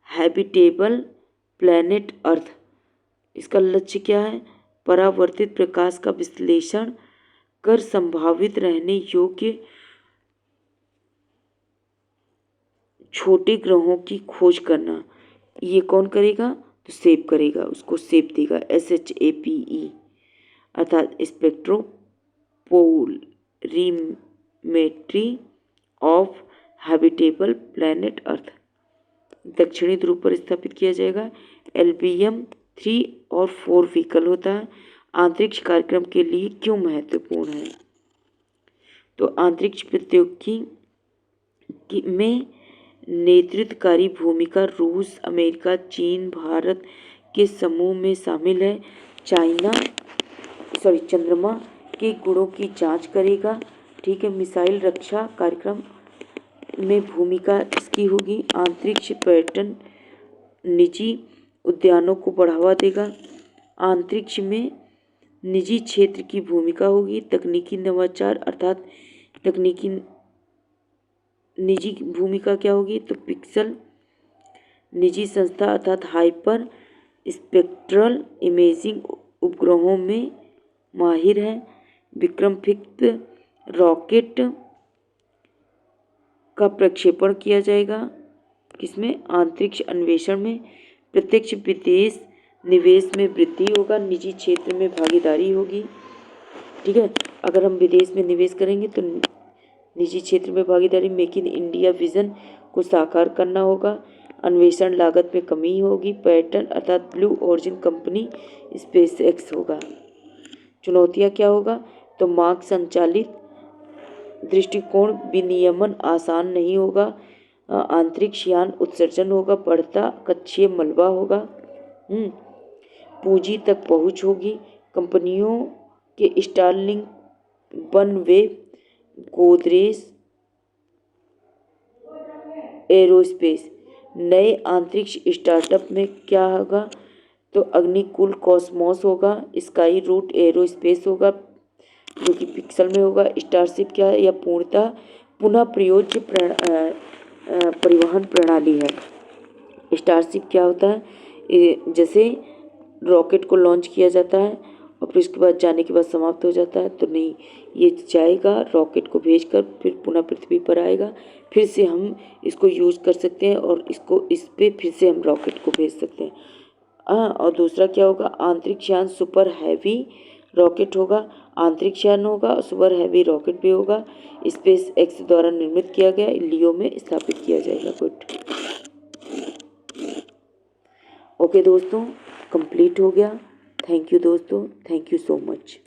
habitable planet Earth. इसका लक्ष्य क्या है? परावर्तित प्रकाश का विश्लेषण कर संभावित रहने योग्य छोटे ग्रहों की खोज करना। ये कौन करेगा? तो सेप करेगा, उसको सेप देगा। SHAPE अर्थात स्पेक्ट्रोपोलरीमेट्री ऑफ हैबिटेबल प्लैनेट अर्थ दक्षिणी ध्रुव पर स्थापित किया जाएगा। LBM 3 और 4 व्हीकल होता है। अंतरिक्ष कार्यक्रम के लिए क्यों महत्वपूर्ण है? तो अंतरिक्ष प्रौद्योगिकी में नेतृत्वकारी भूमिका रूस, अमेरिका, चीन, भारत के समूह में शामिल है। चंद्रमा के गुणों की जांच करेगा, ठीक है। मिसाइल रक्षा कार्यक्रम में भूमिका इसकी होगी। अंतरिक्ष पर्यटन निजी उद्यानों को बढ़ावा देगा। अंतरिक्ष में निजी क्षेत्र की भूमिका होगी। तकनीकी नवाचार अर्थात तकनीकी निजी भूमिका क्या होगी? तो पिक्सल निजी संस्था अर्थात हाइपर स्पेक्ट्रल इमेजिंग उपग्रहों में माहिर है। विक्रम 5 रॉकेट का प्रक्षेपण किया जाएगा। किसमें? अंतरिक्ष अन्वेषण में। प्रत्यक्ष विदेश निवेश में वृद्धि होगा, निजी क्षेत्र में भागीदारी होगी, ठीक है। अगर हम विदेश में निवेश करेंगे तो निजी क्षेत्र में भागीदारी। मेक इन इंडिया विजन को साकार करना होगा। अन्वेषण लागत में कमी होगी। पर्यटन अर्थात ब्लू ओरिजिन कंपनी SpaceX होगा। चुनौतियाँ क्या होगा? तो मार्ग संचालित दृष्टिकोण विनियमन आसान नहीं होगा। अंतरिक्ष यान उत्सर्जन होगा। बढ़ता कक्षीय मलबा होगा। पूंजी तक पहुंच होगी। कंपनियों के स्टारलिंक, वनवेव, गोदरेज एरोस्पेस। नए अंतरिक्ष स्टार्टअप में क्या होगा? तो अग्निकुल कॉस्मोस होगा। स्काई रूट एरोस्पेस होगा, जो कि पिक्सल में होगा। स्टारशिप क्या है? यह पूर्णतः पुनः प्रयोज्य परिवहन प्रणाली है। स्टारशिप क्या होता है? जैसे रॉकेट को लॉन्च किया जाता है और फिर उसके बाद जाने के बाद समाप्त हो जाता है, तो नहीं, ये जाएगा रॉकेट को भेजकर फिर पुनः पृथ्वी पर आएगा, फिर से हम इसको यूज कर सकते हैं और इस पे फिर से हम रॉकेट को भेज सकते हैं। और दूसरा क्या होगा? अंतरिक्ष यान सुपर हैवी रॉकेट होगा। अंतरिक्ष यान होगा और सुपर हैवी रॉकेट भी होगा। SpaceX द्वारा निर्मित किया गया, लियो में स्थापित किया जाएगा। गुड, ओके दोस्तों, कंप्लीट हो गया। थैंक यू दोस्तों, थैंक यू सो मच।